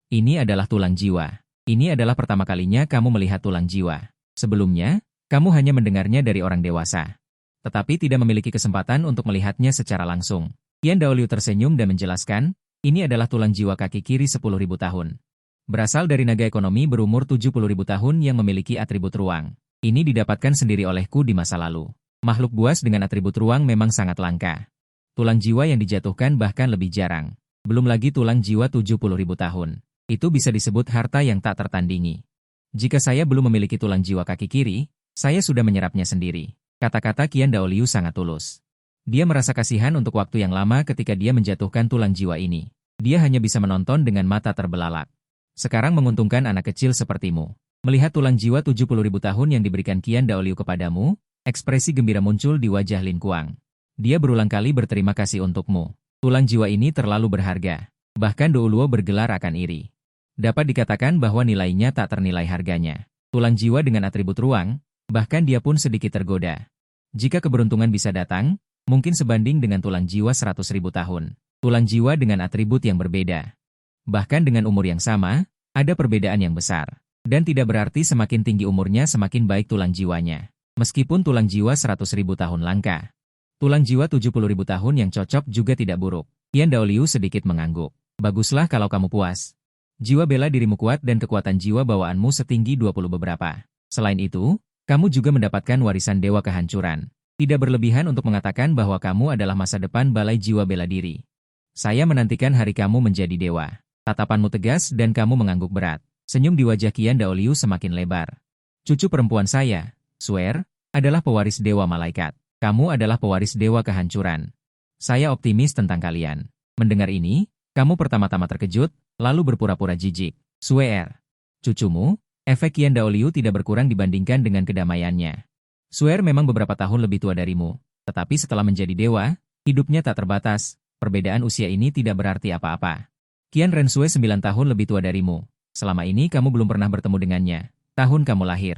Ini adalah tulang jiwa. Ini adalah pertama kalinya kamu melihat tulang jiwa. Sebelumnya, kamu hanya mendengarnya dari orang dewasa. Tetapi tidak memiliki kesempatan untuk melihatnya secara langsung. Yan Daoliu tersenyum dan menjelaskan, ini adalah tulang jiwa kaki kiri 10.000 tahun. Berasal dari naga ekonomi berumur 70.000 tahun yang memiliki atribut ruang. Ini didapatkan sendiri olehku di masa lalu. Makhluk buas dengan atribut ruang memang sangat langka. Tulang jiwa yang dijatuhkan bahkan lebih jarang. Belum lagi tulang jiwa 70.000 tahun. Itu bisa disebut harta yang tak tertandingi. Jika saya belum memiliki tulang jiwa kaki kiri, saya sudah menyerapnya sendiri. Kata-kata Qian Daoliu sangat tulus. Dia merasa kasihan untuk waktu yang lama ketika dia menjatuhkan tulang jiwa ini. Dia hanya bisa menonton dengan mata terbelalak. Sekarang menguntungkan anak kecil sepertimu. Melihat tulang jiwa 70.000 tahun yang diberikan Qian Daoliu kepadamu, ekspresi gembira muncul di wajah Lin Kuang. Dia berulang kali berterima kasih untukmu. Tulang jiwa ini terlalu berharga. Bahkan Douluo bergelar akan iri. Dapat dikatakan bahwa nilainya tak ternilai harganya. tulang jiwa dengan atribut ruang, bahkan dia pun sedikit tergoda. Jika keberuntungan bisa datang, mungkin sebanding dengan tulang jiwa 100.000 tahun. Tulang jiwa dengan atribut yang berbeda. Bahkan dengan umur yang sama, ada perbedaan yang besar. Dan tidak berarti semakin tinggi umurnya semakin baik tulang jiwanya. Meskipun tulang jiwa 100.000 tahun langka. Tulang jiwa 70.000 tahun yang cocok juga tidak buruk. Qian Daoliu sedikit mengangguk. Baguslah kalau kamu puas. Jiwa bela dirimu kuat dan kekuatan jiwa bawaanmu setinggi 20 beberapa. Selain itu, kamu juga mendapatkan warisan dewa kehancuran. Tidak berlebihan untuk mengatakan bahwa kamu adalah masa depan balai jiwa bela diri. Saya menantikan hari kamu menjadi dewa. Tatapanmu tegas dan kamu mengangguk berat. Senyum di wajah Qian Daoliu semakin lebar. Cucu perempuan saya, Swear, adalah pewaris dewa malaikat. Kamu adalah pewaris dewa kehancuran. Saya optimis tentang kalian. Mendengar ini, kamu pertama-tama terkejut, lalu berpura-pura jijik. Swear, cucumu, efek Qian Daoliu tidak berkurang dibandingkan dengan kedamaiannya. Swear memang beberapa tahun lebih tua darimu, tetapi setelah menjadi dewa, hidupnya tak terbatas. Perbedaan usia ini tidak berarti apa-apa. Qian Rensue 9 tahun lebih tua darimu. Selama ini kamu belum pernah bertemu dengannya. Tahun kamu lahir.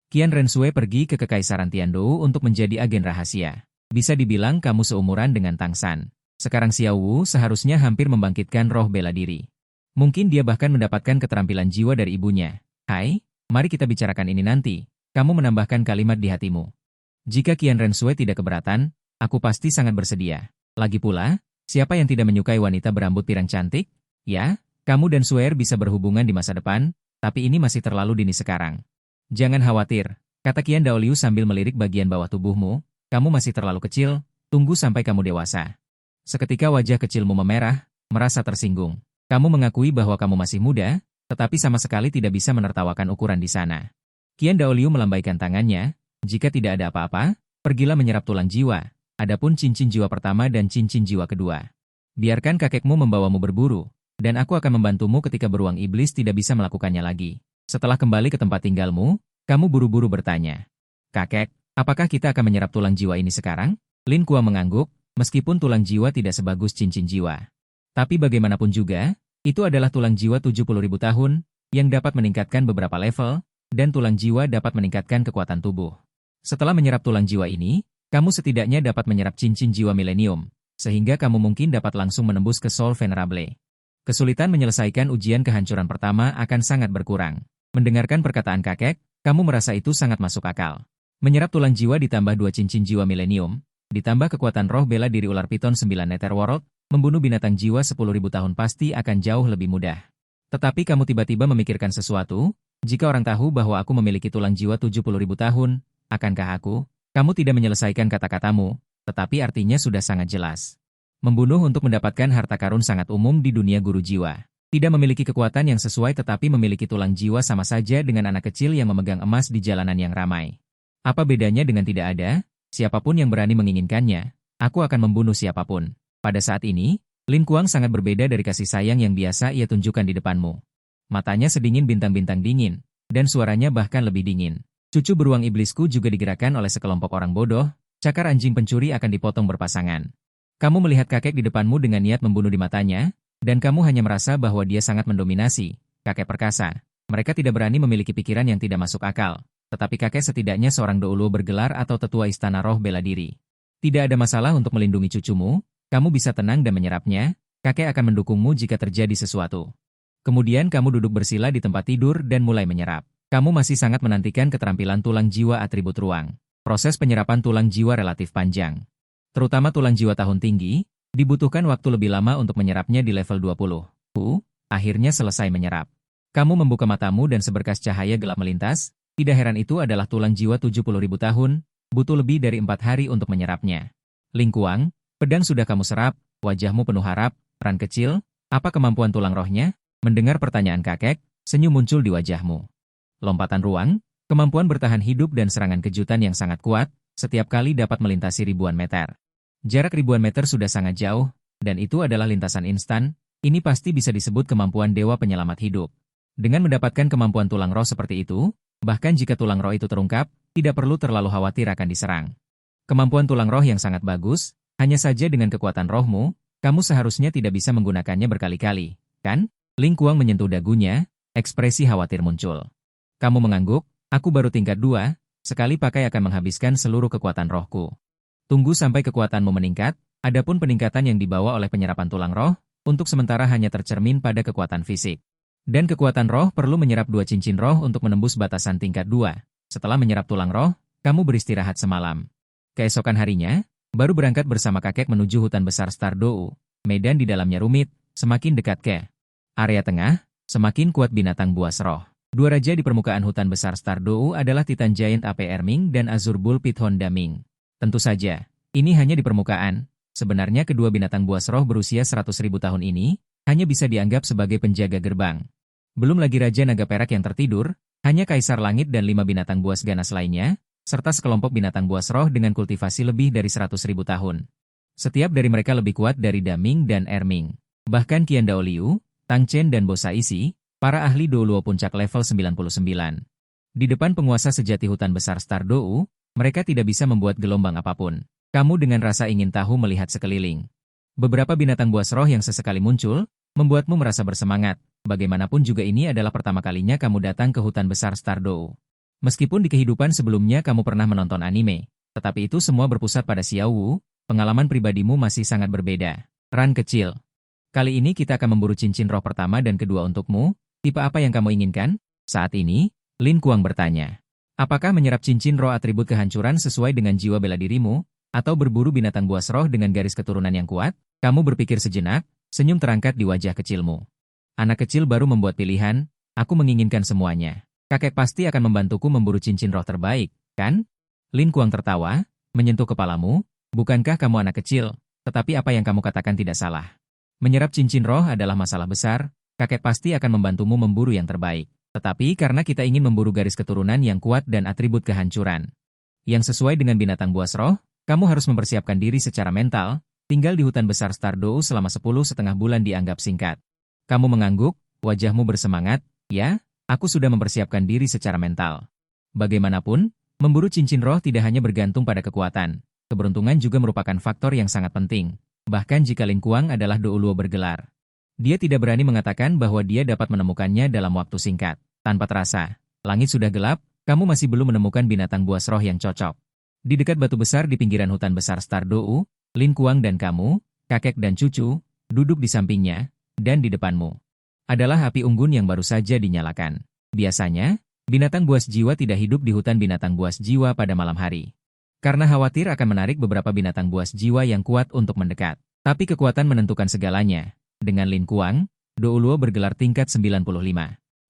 Qian Rensue pergi ke Kekaisaran Tiandou untuk menjadi agen rahasia. Bisa dibilang kamu seumuran dengan Tang San. Sekarang Xiao Wu seharusnya hampir membangkitkan roh bela diri. Mungkin dia bahkan mendapatkan keterampilan jiwa dari ibunya. Hai, mari kita bicarakan ini nanti. Kamu menambahkan kalimat di hatimu. Jika Qian Rensue tidak keberatan, aku pasti sangat bersedia. Lagi pula, siapa yang tidak menyukai wanita berambut pirang cantik? Ya, kamu dan Swear bisa berhubungan di masa depan, tapi ini masih terlalu dini sekarang. Jangan khawatir, kata Qian Daoliu sambil melirik bagian bawah tubuhmu. Kamu masih terlalu kecil, tunggu sampai kamu dewasa. Seketika wajah kecilmu memerah, merasa tersinggung. Kamu mengakui bahwa kamu masih muda, tetapi sama sekali tidak bisa menertawakan ukuran di sana. Qian Daoliu melambaikan tangannya, jika tidak ada apa-apa, pergilah menyerap tulang jiwa, adapun cincin jiwa pertama dan cincin jiwa kedua. Biarkan kakekmu membawamu berburu, dan aku akan membantumu ketika beruang iblis tidak bisa melakukannya lagi. Setelah kembali ke tempat tinggalmu, kamu buru-buru bertanya. Kakek, apakah kita akan menyerap tulang jiwa ini sekarang? Lin Kuang mengangguk, meskipun tulang jiwa tidak sebagus cincin jiwa. Tapi bagaimanapun juga, itu adalah tulang jiwa 70.000 tahun, yang dapat meningkatkan beberapa level, dan tulang jiwa dapat meningkatkan kekuatan tubuh. Setelah menyerap tulang jiwa ini, kamu setidaknya dapat menyerap cincin jiwa milenium, sehingga kamu mungkin dapat langsung menembus ke Soul Venerable. Kesulitan menyelesaikan ujian kehancuran pertama akan sangat berkurang. Mendengarkan perkataan kakek, kamu merasa itu sangat masuk akal. Menyerap tulang jiwa ditambah 2 cincin jiwa milenium, ditambah kekuatan roh bela diri ular piton 9 Netherworld, membunuh binatang jiwa 10.000 tahun pasti akan jauh lebih mudah. Tetapi kamu tiba-tiba memikirkan sesuatu, jika orang tahu bahwa aku memiliki tulang jiwa 70.000 tahun, akankah kamu tidak menyelesaikan kata-katamu, tetapi artinya sudah sangat jelas. Membunuh untuk mendapatkan harta karun sangat umum di dunia guru jiwa. Tidak memiliki kekuatan yang sesuai tetapi memiliki tulang jiwa sama saja dengan anak kecil yang memegang emas di jalanan yang ramai. Apa bedanya dengan tidak ada? Siapapun yang berani menginginkannya, aku akan membunuh siapapun. Pada saat ini, Lin Kuang sangat berbeda dari kasih sayang yang biasa ia tunjukkan di depanmu. Matanya sedingin bintang-bintang dingin, dan suaranya bahkan lebih dingin. Cucu beruang iblisku juga digerakkan oleh sekelompok orang bodoh, cakar anjing pencuri akan dipotong berpasangan. Kamu melihat kakek di depanmu dengan niat membunuh di matanya, dan kamu hanya merasa bahwa dia sangat mendominasi. Kakek perkasa. Mereka tidak berani memiliki pikiran yang tidak masuk akal. Tetapi kakek setidaknya seorang doulu bergelar atau tetua istana roh bela diri. Tidak ada masalah untuk melindungi cucumu, kamu bisa tenang dan menyerapnya, kakek akan mendukungmu jika terjadi sesuatu. Kemudian kamu duduk bersila di tempat tidur dan mulai menyerap. Kamu masih sangat menantikan keterampilan tulang jiwa atribut ruang. Proses penyerapan tulang jiwa relatif panjang. Terutama tulang jiwa tahun tinggi, dibutuhkan waktu lebih lama untuk menyerapnya di level 20. Akhirnya selesai menyerap. Kamu membuka matamu dan seberkas cahaya gelap melintas, tidak heran itu adalah tulang jiwa 70.000 tahun, butuh lebih dari 4 hari untuk menyerapnya. Lin Kuang, pedang sudah kamu serap, wajahmu penuh harap, ran kecil, apa kemampuan tulang rohnya? Mendengar pertanyaan kakek, senyum muncul di wajahmu. Lompatan ruang, kemampuan bertahan hidup dan serangan kejutan yang sangat kuat, setiap kali dapat melintasi ribuan meter. Jarak ribuan meter sudah sangat jauh, dan itu adalah lintasan instan, ini pasti bisa disebut kemampuan dewa penyelamat hidup. Dengan mendapatkan kemampuan tulang roh seperti itu, bahkan jika tulang roh itu terungkap, tidak perlu terlalu khawatir akan diserang. Kemampuan tulang roh yang sangat bagus, hanya saja dengan kekuatan rohmu, kamu seharusnya tidak bisa menggunakannya berkali-kali, kan? Lin Kuang menyentuh dagunya, ekspresi khawatir muncul. Kamu mengangguk, Aku baru tingkat 2, sekali pakai akan menghabiskan seluruh kekuatan rohku. Tunggu sampai kekuatanmu meningkat, adapun peningkatan yang dibawa oleh penyerapan tulang roh, untuk sementara hanya tercermin pada kekuatan fisik. Dan kekuatan roh perlu menyerap 2 cincin roh untuk menembus batasan tingkat 2. Setelah menyerap tulang roh, kamu beristirahat semalam. Keesokan harinya, baru berangkat bersama kakek menuju hutan besar Stardou. Medan di dalamnya rumit, semakin dekat ke area tengah, semakin kuat binatang buas roh. 2 raja di permukaan hutan besar Stardou adalah Titan Giant APR Ming dan Azur Bull Pit Honda Ming. Tentu saja, ini hanya di permukaan. Sebenarnya kedua binatang buas roh berusia 100.000 tahun ini, hanya bisa dianggap sebagai penjaga gerbang. Belum lagi Raja Naga Perak yang tertidur, hanya Kaisar Langit dan 5 binatang buas ganas lainnya, serta sekelompok binatang buas roh dengan kultivasi lebih dari 100.000 tahun. Setiap dari mereka lebih kuat dari Daming dan Erming. Bahkan Qian Dao Liu, Tang Chen dan Bo Saisi, para ahli Douluo puncak level 99. Di depan penguasa sejati hutan besar Stardou, mereka tidak bisa membuat gelombang apapun. Kamu dengan rasa ingin tahu melihat sekeliling. Beberapa binatang buas roh yang sesekali muncul, membuatmu merasa bersemangat. Bagaimanapun juga ini adalah pertama kalinya kamu datang ke hutan besar Stardou. Meskipun di kehidupan sebelumnya kamu pernah menonton anime, tetapi itu semua berpusat pada Xiao Wu, pengalaman pribadimu masih sangat berbeda. Ran kecil. Kali ini kita akan memburu cincin roh pertama dan kedua untukmu. Tipe apa yang kamu inginkan? Saat ini, Lin Kuang bertanya. Apakah menyerap cincin roh atribut kehancuran sesuai dengan jiwa bela dirimu, atau berburu binatang buas roh dengan garis keturunan yang kuat? Kamu berpikir sejenak, senyum terangkat di wajah kecilmu. Anak kecil baru membuat pilihan, aku menginginkan semuanya. Kakek pasti akan membantuku memburu cincin roh terbaik, kan? Lin Kuang tertawa, menyentuh kepalamu, bukankah kamu anak kecil, tetapi apa yang kamu katakan tidak salah. Menyerap cincin roh adalah masalah besar, kakek pasti akan membantumu memburu yang terbaik. Tetapi karena kita ingin memburu garis keturunan yang kuat dan atribut kehancuran yang sesuai dengan binatang buas roh, kamu harus mempersiapkan diri secara mental, tinggal di hutan besar Stardou selama 10,5 bulan dianggap singkat. Kamu mengangguk, wajahmu bersemangat, ya, aku sudah mempersiapkan diri secara mental. Bagaimanapun, memburu cincin roh tidak hanya bergantung pada kekuatan, keberuntungan juga merupakan faktor yang sangat penting. Bahkan jika Lin Kuang adalah Douluo bergelar. Dia tidak berani mengatakan bahwa dia dapat menemukannya dalam waktu singkat. Tanpa terasa, langit sudah gelap, kamu masih belum menemukan binatang buas roh yang cocok. Di dekat batu besar di pinggiran hutan besar Stardou, Lin Kuang dan kamu, kakek dan cucu, duduk di sampingnya, dan di depanmu adalah api unggun yang baru saja dinyalakan. Biasanya, binatang buas jiwa tidak hidup di hutan binatang buas jiwa pada malam hari. Karena khawatir akan menarik beberapa binatang buas jiwa yang kuat untuk mendekat. Tapi kekuatan menentukan segalanya. Dengan Lin Kuang, Douluo bergelar tingkat 95.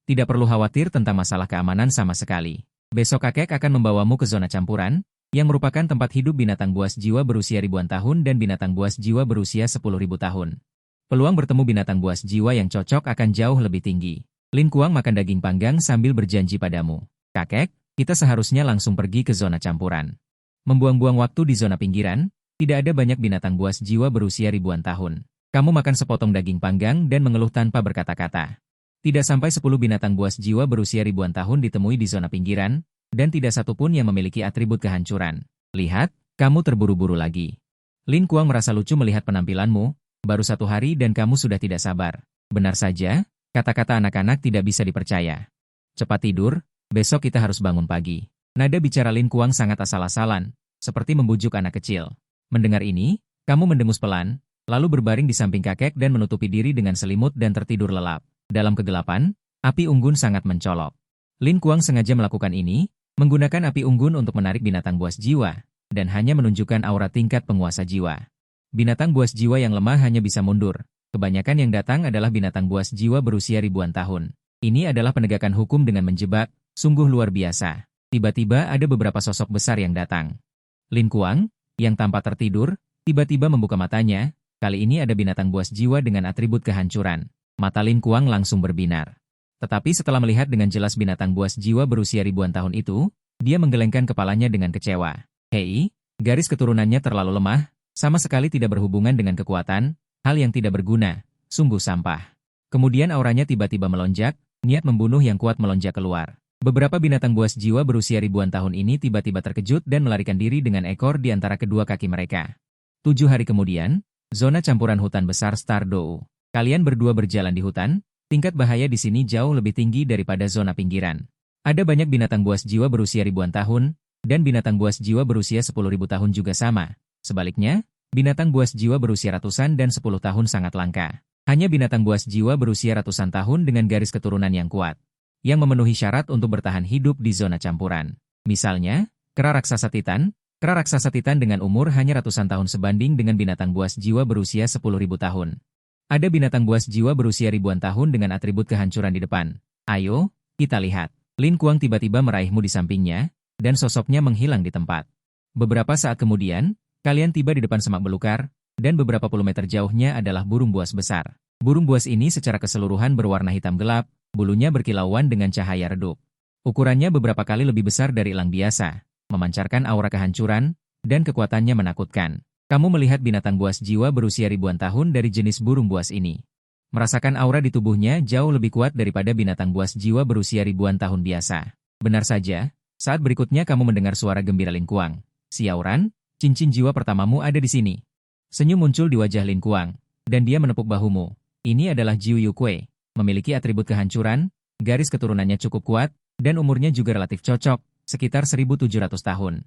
Tidak perlu khawatir tentang masalah keamanan sama sekali. Besok kakek akan membawamu ke zona campuran, yang merupakan tempat hidup binatang buas jiwa berusia ribuan tahun dan binatang buas jiwa berusia 10.000 tahun. Peluang bertemu binatang buas jiwa yang cocok akan jauh lebih tinggi. Lin Kuang makan daging panggang sambil berjanji padamu. Kakek, kita seharusnya langsung pergi ke zona campuran. Membuang-buang waktu di zona pinggiran, tidak ada banyak binatang buas jiwa berusia ribuan tahun. Kamu makan sepotong daging panggang dan mengeluh tanpa berkata-kata. Tidak sampai 10 binatang buas jiwa berusia ribuan tahun ditemui di zona pinggiran, dan tidak satupun yang memiliki atribut kehancuran. Lihat, kamu terburu-buru lagi. Lin Kuang merasa lucu melihat penampilanmu, baru 1 hari dan kamu sudah tidak sabar. Benar saja, kata-kata anak-anak tidak bisa dipercaya. Cepat tidur, besok kita harus bangun pagi. Nada bicara Lin Kuang sangat asal-asalan, seperti membujuk anak kecil. Mendengar ini, kamu mendengus pelan, lalu berbaring di samping kakek dan menutupi diri dengan selimut dan tertidur lelap. Dalam kegelapan, api unggun sangat mencolok. Lin Kuang sengaja melakukan ini, menggunakan api unggun untuk menarik binatang buas jiwa, dan hanya menunjukkan aura tingkat penguasa jiwa. Binatang buas jiwa yang lemah hanya bisa mundur. Kebanyakan yang datang adalah binatang buas jiwa berusia ribuan tahun. Ini adalah penegakan hukum dengan menjebak, sungguh luar biasa. Tiba-tiba ada beberapa sosok besar yang datang. Lin Kuang, yang tampak tertidur, tiba-tiba membuka matanya. Kali ini ada binatang buas jiwa dengan atribut kehancuran. Mata Lin Kuang langsung berbinar. Tetapi setelah melihat dengan jelas binatang buas jiwa berusia ribuan tahun itu, dia menggelengkan kepalanya dengan kecewa. Hei, garis keturunannya terlalu lemah, sama sekali tidak berhubungan dengan kekuatan, hal yang tidak berguna, sungguh sampah. Kemudian auranya tiba-tiba melonjak, niat membunuh yang kuat melonjak keluar. Beberapa binatang buas jiwa berusia ribuan tahun ini tiba-tiba terkejut dan melarikan diri dengan ekor di antara kedua kaki mereka. 7 hari kemudian, zona campuran hutan besar Stardou. Kalian berdua berjalan di hutan, tingkat bahaya di sini jauh lebih tinggi daripada zona pinggiran. Ada banyak binatang buas jiwa berusia ribuan tahun, dan binatang buas jiwa berusia 10.000 tahun juga sama. Sebaliknya, binatang buas jiwa berusia ratusan dan 10 tahun sangat langka. Hanya binatang buas jiwa berusia ratusan tahun dengan garis keturunan yang kuat, yang memenuhi syarat untuk bertahan hidup di zona campuran. Misalnya, kera raksasa Titan. Kera raksasa Titan dengan umur hanya ratusan tahun sebanding dengan binatang buas jiwa berusia 10.000 tahun. Ada binatang buas jiwa berusia ribuan tahun dengan atribut kehancuran di depan. Ayo, kita lihat. Lin Kuang tiba-tiba meraihmu di sampingnya, dan sosoknya menghilang di tempat. Beberapa saat kemudian, kalian tiba di depan semak belukar, dan beberapa puluh meter jauhnya adalah burung buas besar. Burung buas ini secara keseluruhan berwarna hitam gelap, bulunya berkilauan dengan cahaya redup. Ukurannya beberapa kali lebih besar dari elang biasa, memancarkan aura kehancuran, dan kekuatannya menakutkan. Kamu melihat binatang buas jiwa berusia ribuan tahun dari jenis burung buas ini. Merasakan aura di tubuhnya jauh lebih kuat daripada binatang buas jiwa berusia ribuan tahun biasa. Benar saja, saat berikutnya kamu mendengar suara gembira Lin Kuang. Xiaoran, cincin jiwa pertamamu ada di sini. Senyum muncul di wajah Lin Kuang, dan dia menepuk bahumu. Ini adalah Jiu Yu Kuei, memiliki atribut kehancuran, garis keturunannya cukup kuat, dan umurnya juga relatif cocok, sekitar 1.700 tahun.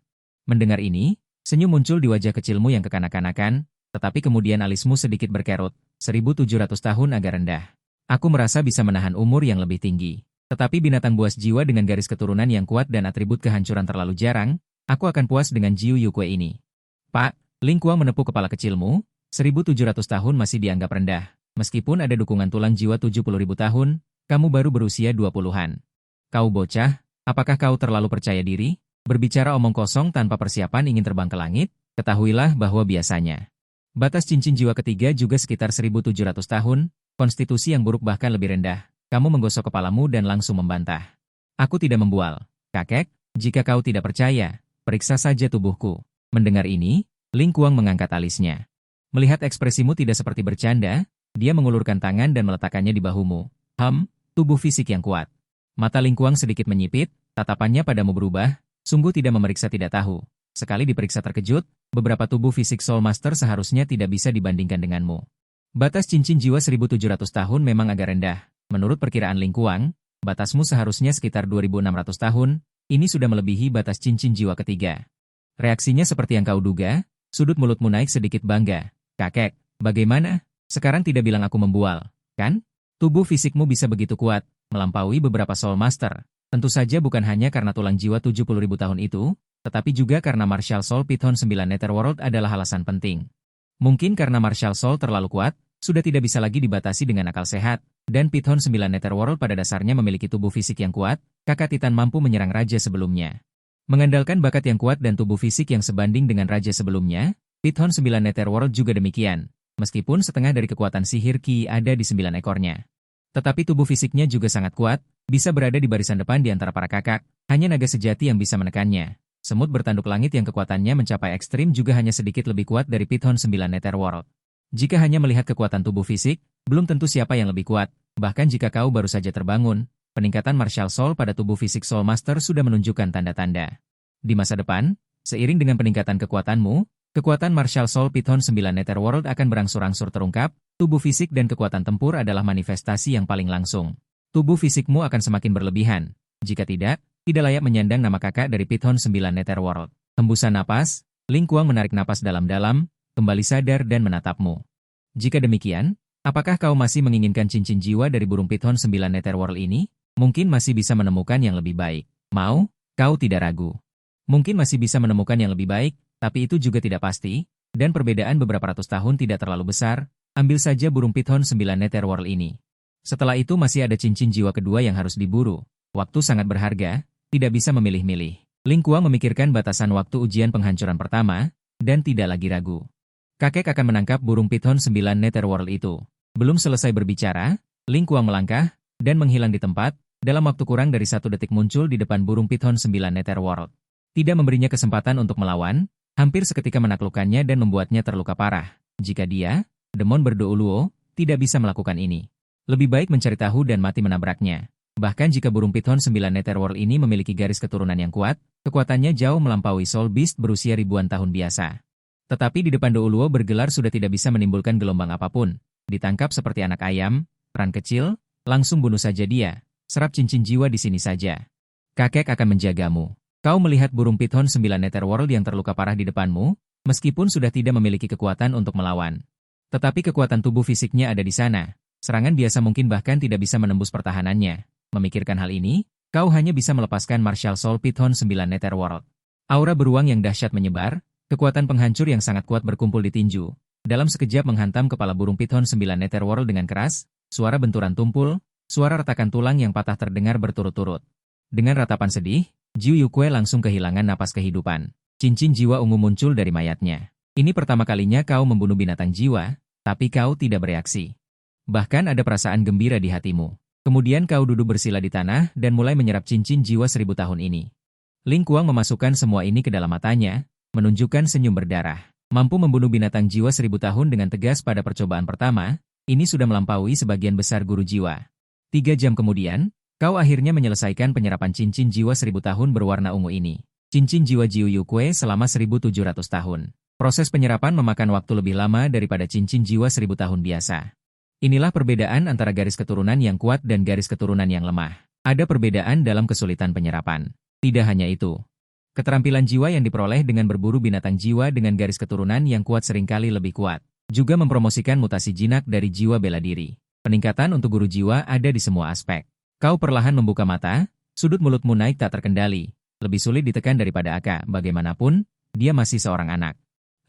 Mendengar ini, senyum muncul di wajah kecilmu yang kekanak-kanakan, tetapi kemudian alismu sedikit berkerut. 1.700 tahun agak rendah. Aku merasa bisa menahan umur yang lebih tinggi. Tetapi binatang buas jiwa dengan garis keturunan yang kuat dan atribut kehancuran terlalu jarang, aku akan puas dengan Jiu Yu Kuei ini. Pak, Lin Kuang menepuk kepala kecilmu, 1.700 tahun masih dianggap rendah. Meskipun ada dukungan tulang jiwa 70.000 tahun, kamu baru berusia 20-an. Kau bocah, apakah kau terlalu percaya diri? Berbicara omong kosong tanpa persiapan ingin terbang ke langit? Ketahuilah bahwa biasanya batas cincin jiwa ketiga juga sekitar 1.700 tahun, konstitusi yang buruk bahkan lebih rendah. Kamu menggosok kepalamu dan langsung membantah. Aku tidak membual. Kakek, jika kau tidak percaya, periksa saja tubuhku. Mendengar ini, Lin Kuang mengangkat alisnya. Melihat ekspresimu tidak seperti bercanda, dia mengulurkan tangan dan meletakkannya di bahumu. Tubuh fisik yang kuat. Mata Lin Kuang sedikit menyipit, tatapannya padamu berubah, sungguh tidak memeriksa tidak tahu. Sekali diperiksa terkejut, beberapa tubuh fisik Soul Master seharusnya tidak bisa dibandingkan denganmu. Batas cincin jiwa 1.700 tahun memang agak rendah. Menurut perkiraan Lin Kuang, batasmu seharusnya sekitar 2.600 tahun, ini sudah melebihi batas cincin jiwa ketiga. Reaksinya seperti yang kau duga, sudut mulutmu naik sedikit bangga. Kakek, bagaimana? Sekarang tidak bilang aku membual, kan? Tubuh fisikmu bisa begitu kuat, melampaui beberapa Soul Master. Tentu saja bukan hanya karena tulang jiwa 70.000 tahun itu, tetapi juga karena Martial Soul Python 9 Netherworld adalah alasan penting. Mungkin karena Martial Soul terlalu kuat, sudah tidak bisa lagi dibatasi dengan akal sehat, dan Python 9 Netherworld pada dasarnya memiliki tubuh fisik yang kuat, kakak Titan mampu menyerang raja sebelumnya. Mengandalkan bakat yang kuat dan tubuh fisik yang sebanding dengan raja sebelumnya, Python 9 Netherworld juga demikian, meskipun setengah dari kekuatan sihir Ki ada di 9 ekornya. Tetapi tubuh fisiknya juga sangat kuat, bisa berada di barisan depan di antara para kakak, hanya naga sejati yang bisa menekannya. Semut bertanduk langit yang kekuatannya mencapai ekstrim juga hanya sedikit lebih kuat dari Python 9 Netherworld. Jika hanya melihat kekuatan tubuh fisik, belum tentu siapa yang lebih kuat, bahkan jika kau baru saja terbangun, peningkatan Martial Soul pada tubuh fisik Soul Master sudah menunjukkan tanda-tanda. Di masa depan, seiring dengan peningkatan kekuatanmu, kekuatan Martial Soul Python 9 Netherworld akan berangsur-angsur terungkap, tubuh fisik dan kekuatan tempur adalah manifestasi yang paling langsung. Tubuh fisikmu akan semakin berlebihan. Jika tidak layak menyandang nama kakak dari Python 9 Netherworld. Hembusan napas, Lin Kuang menarik napas dalam-dalam, kembali sadar dan menatapmu. Jika demikian, apakah kau masih menginginkan cincin jiwa dari burung Python 9 Netherworld ini? Mungkin masih bisa menemukan yang lebih baik. Mau? Kau tidak ragu. Mungkin masih bisa menemukan yang lebih baik, tapi itu juga tidak pasti, dan perbedaan beberapa ratus tahun tidak terlalu besar. Ambil saja burung Python 9 Netherworld ini. Setelah itu masih ada cincin jiwa kedua yang harus diburu. Waktu sangat berharga, tidak bisa memilih-milih. Lin Kuang memikirkan batasan waktu ujian penghancuran pertama, dan tidak lagi ragu. Kakek akan menangkap burung Python 9 Netherworld itu. Belum selesai berbicara, Lin Kuang melangkah, dan menghilang di tempat, dalam waktu kurang dari 1 detik muncul di depan burung Python 9 Netherworld. Tidak memberinya kesempatan untuk melawan, hampir seketika menaklukkannya dan membuatnya terluka parah. Jika dia, Demon Berdouluo, tidak bisa melakukan ini. Lebih baik mencari tahu dan mati menabraknya. Bahkan jika burung Python 9 Netherworld ini memiliki garis keturunan yang kuat, kekuatannya jauh melampaui Soul Beast berusia ribuan tahun biasa. Tetapi di depan Douluo bergelar sudah tidak bisa menimbulkan gelombang apapun. Ditangkap seperti anak ayam, peran kecil, langsung bunuh saja dia. Serap cincin jiwa di sini saja. Kakek akan menjagamu. Kau melihat burung piton 9 Netherworld yang terluka parah di depanmu, meskipun sudah tidak memiliki kekuatan untuk melawan. Tetapi kekuatan tubuh fisiknya ada di sana. Serangan biasa mungkin bahkan tidak bisa menembus pertahanannya. Memikirkan hal ini, kau hanya bisa melepaskan Martial Soul Piton 9 Netherworld. Aura beruang yang dahsyat menyebar, kekuatan penghancur yang sangat kuat berkumpul di tinju. Dalam sekejap menghantam kepala burung piton 9 Netherworld dengan keras, suara benturan tumpul, suara retakan tulang yang patah terdengar berturut-turut. Dengan ratapan sedih, Jiu Yukue langsung kehilangan napas kehidupan. Cincin jiwa ungu muncul dari mayatnya. Ini pertama kalinya kau membunuh binatang jiwa, tapi kau tidak bereaksi. Bahkan ada perasaan gembira di hatimu. Kemudian kau duduk bersila di tanah dan mulai menyerap cincin jiwa 1000 tahun ini. Ling Kuang memasukkan semua ini ke dalam matanya, menunjukkan senyum berdarah. Mampu membunuh binatang jiwa 1000 tahun dengan tegas pada percobaan pertama, ini sudah melampaui sebagian besar guru jiwa. 3 jam kemudian, kau akhirnya menyelesaikan penyerapan cincin jiwa 1000 tahun berwarna ungu ini. Cincin jiwa Jiu Yukue selama 1700 tahun. Proses penyerapan memakan waktu lebih lama daripada cincin jiwa 1000 tahun biasa. Inilah perbedaan antara garis keturunan yang kuat dan garis keturunan yang lemah. Ada perbedaan dalam kesulitan penyerapan. Tidak hanya itu. Keterampilan jiwa yang diperoleh dengan berburu binatang jiwa dengan garis keturunan yang kuat seringkali lebih kuat. Juga mempromosikan mutasi jinak dari jiwa bela diri. Peningkatan untuk guru jiwa ada di semua aspek. Kau perlahan membuka mata, sudut mulutmu naik tak terkendali. Lebih sulit ditekan daripada Aka, bagaimanapun, dia masih seorang anak.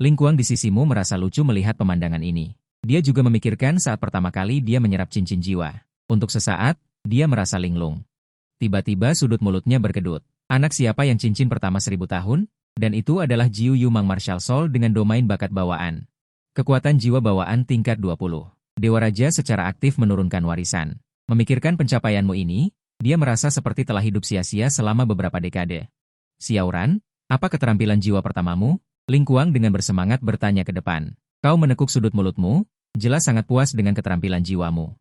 Ling Kuang di sisimu merasa lucu melihat pemandangan ini. Dia juga memikirkan saat pertama kali dia menyerap cincin jiwa. Untuk sesaat, dia merasa linglung. Tiba-tiba sudut mulutnya berkedut. Anak siapa yang cincin pertama 1000 tahun? Dan itu adalah Jiu Yu Mang Martial Soul dengan domain bakat bawaan. Kekuatan jiwa bawaan tingkat 20. Dewa Raja secara aktif menurunkan warisan. Memikirkan pencapaianmu ini, dia merasa seperti telah hidup sia-sia selama beberapa dekade. Xiaoran, apa keterampilan jiwa pertamamu? Ling Kuang dengan bersemangat bertanya ke depan. Kau menekuk sudut mulutmu, jelas sangat puas dengan keterampilan jiwamu.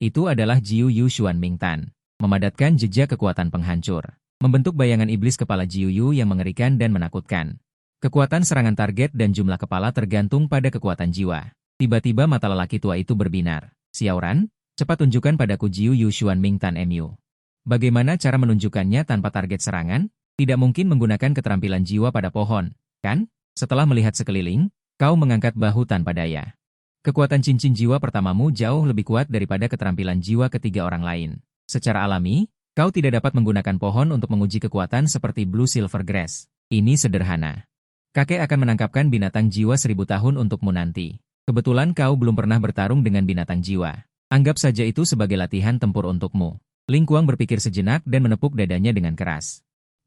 Itu adalah Jiu Yu Xuan Ming Tan. Memadatkan jejak kekuatan penghancur. Membentuk bayangan iblis kepala Jiu Yu yang mengerikan dan menakutkan. Kekuatan serangan target dan jumlah kepala tergantung pada kekuatan jiwa. Tiba-tiba mata lelaki tua itu berbinar. Xiaoran, cepat tunjukkan padaku Jiu Yu Xuan Ming Tan Mu. Bagaimana cara menunjukkannya tanpa target serangan? Tidak mungkin menggunakan keterampilan jiwa pada pohon, kan? Setelah melihat sekeliling, kau mengangkat bahu tanpa daya. Kekuatan cincin jiwa pertamamu jauh lebih kuat daripada keterampilan jiwa ketiga orang lain. Secara alami, kau tidak dapat menggunakan pohon untuk menguji kekuatan seperti Blue Silver Grass. Ini sederhana. Kakek akan menangkapkan binatang jiwa 1000 tahun untukmu nanti. Kebetulan kau belum pernah bertarung dengan binatang jiwa. Anggap saja itu sebagai latihan tempur untukmu. Ling Kuang berpikir sejenak dan menepuk dadanya dengan keras.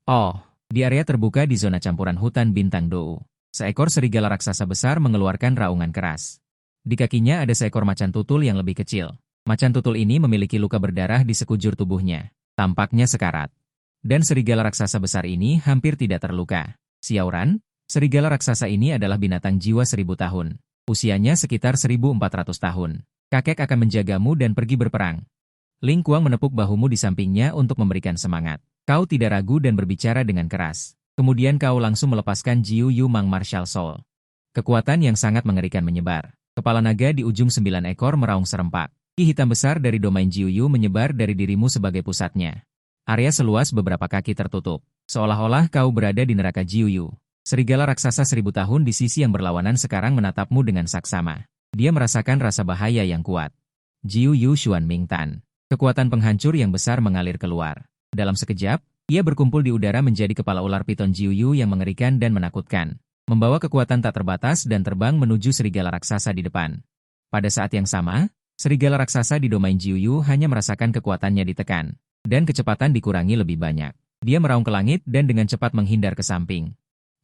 Oh, di area terbuka di zona campuran hutan bintang Dou. Seekor serigala raksasa besar mengeluarkan raungan keras. Di kakinya ada seekor macan tutul yang lebih kecil. Macan tutul ini memiliki luka berdarah di sekujur tubuhnya. Tampaknya sekarat. Dan serigala raksasa besar ini hampir tidak terluka. Xiaoran, serigala raksasa ini adalah binatang jiwa 1000 tahun. Usianya sekitar 1400 tahun. Kakek akan menjagamu dan pergi berperang. Ling Kuang menepuk bahumu di sampingnya untuk memberikan semangat. Kau tidak ragu dan berbicara dengan keras. Kemudian kau langsung melepaskan Jiu Yu Mang Martial Soul. Kekuatan yang sangat mengerikan menyebar. Kepala naga di ujung 9 ekor meraung serempak. Ki hitam besar dari domain Jiu Yu menyebar dari dirimu sebagai pusatnya. Area seluas beberapa kaki tertutup. Seolah-olah kau berada di neraka Jiu Yu. Serigala raksasa 1000 tahun di sisi yang berlawanan sekarang menatapmu dengan saksama. Dia merasakan rasa bahaya yang kuat. Jiu Yu Xuan Ming Tan. Kekuatan penghancur yang besar mengalir keluar. Dalam sekejap, ia berkumpul di udara menjadi kepala ular piton Jiu Yu yang mengerikan dan menakutkan. Membawa kekuatan tak terbatas dan terbang menuju serigala raksasa di depan. Pada saat yang sama, serigala raksasa di domain Jiu Yu hanya merasakan kekuatannya ditekan. Dan kecepatan dikurangi lebih banyak. Dia meraung ke langit dan dengan cepat menghindar ke samping.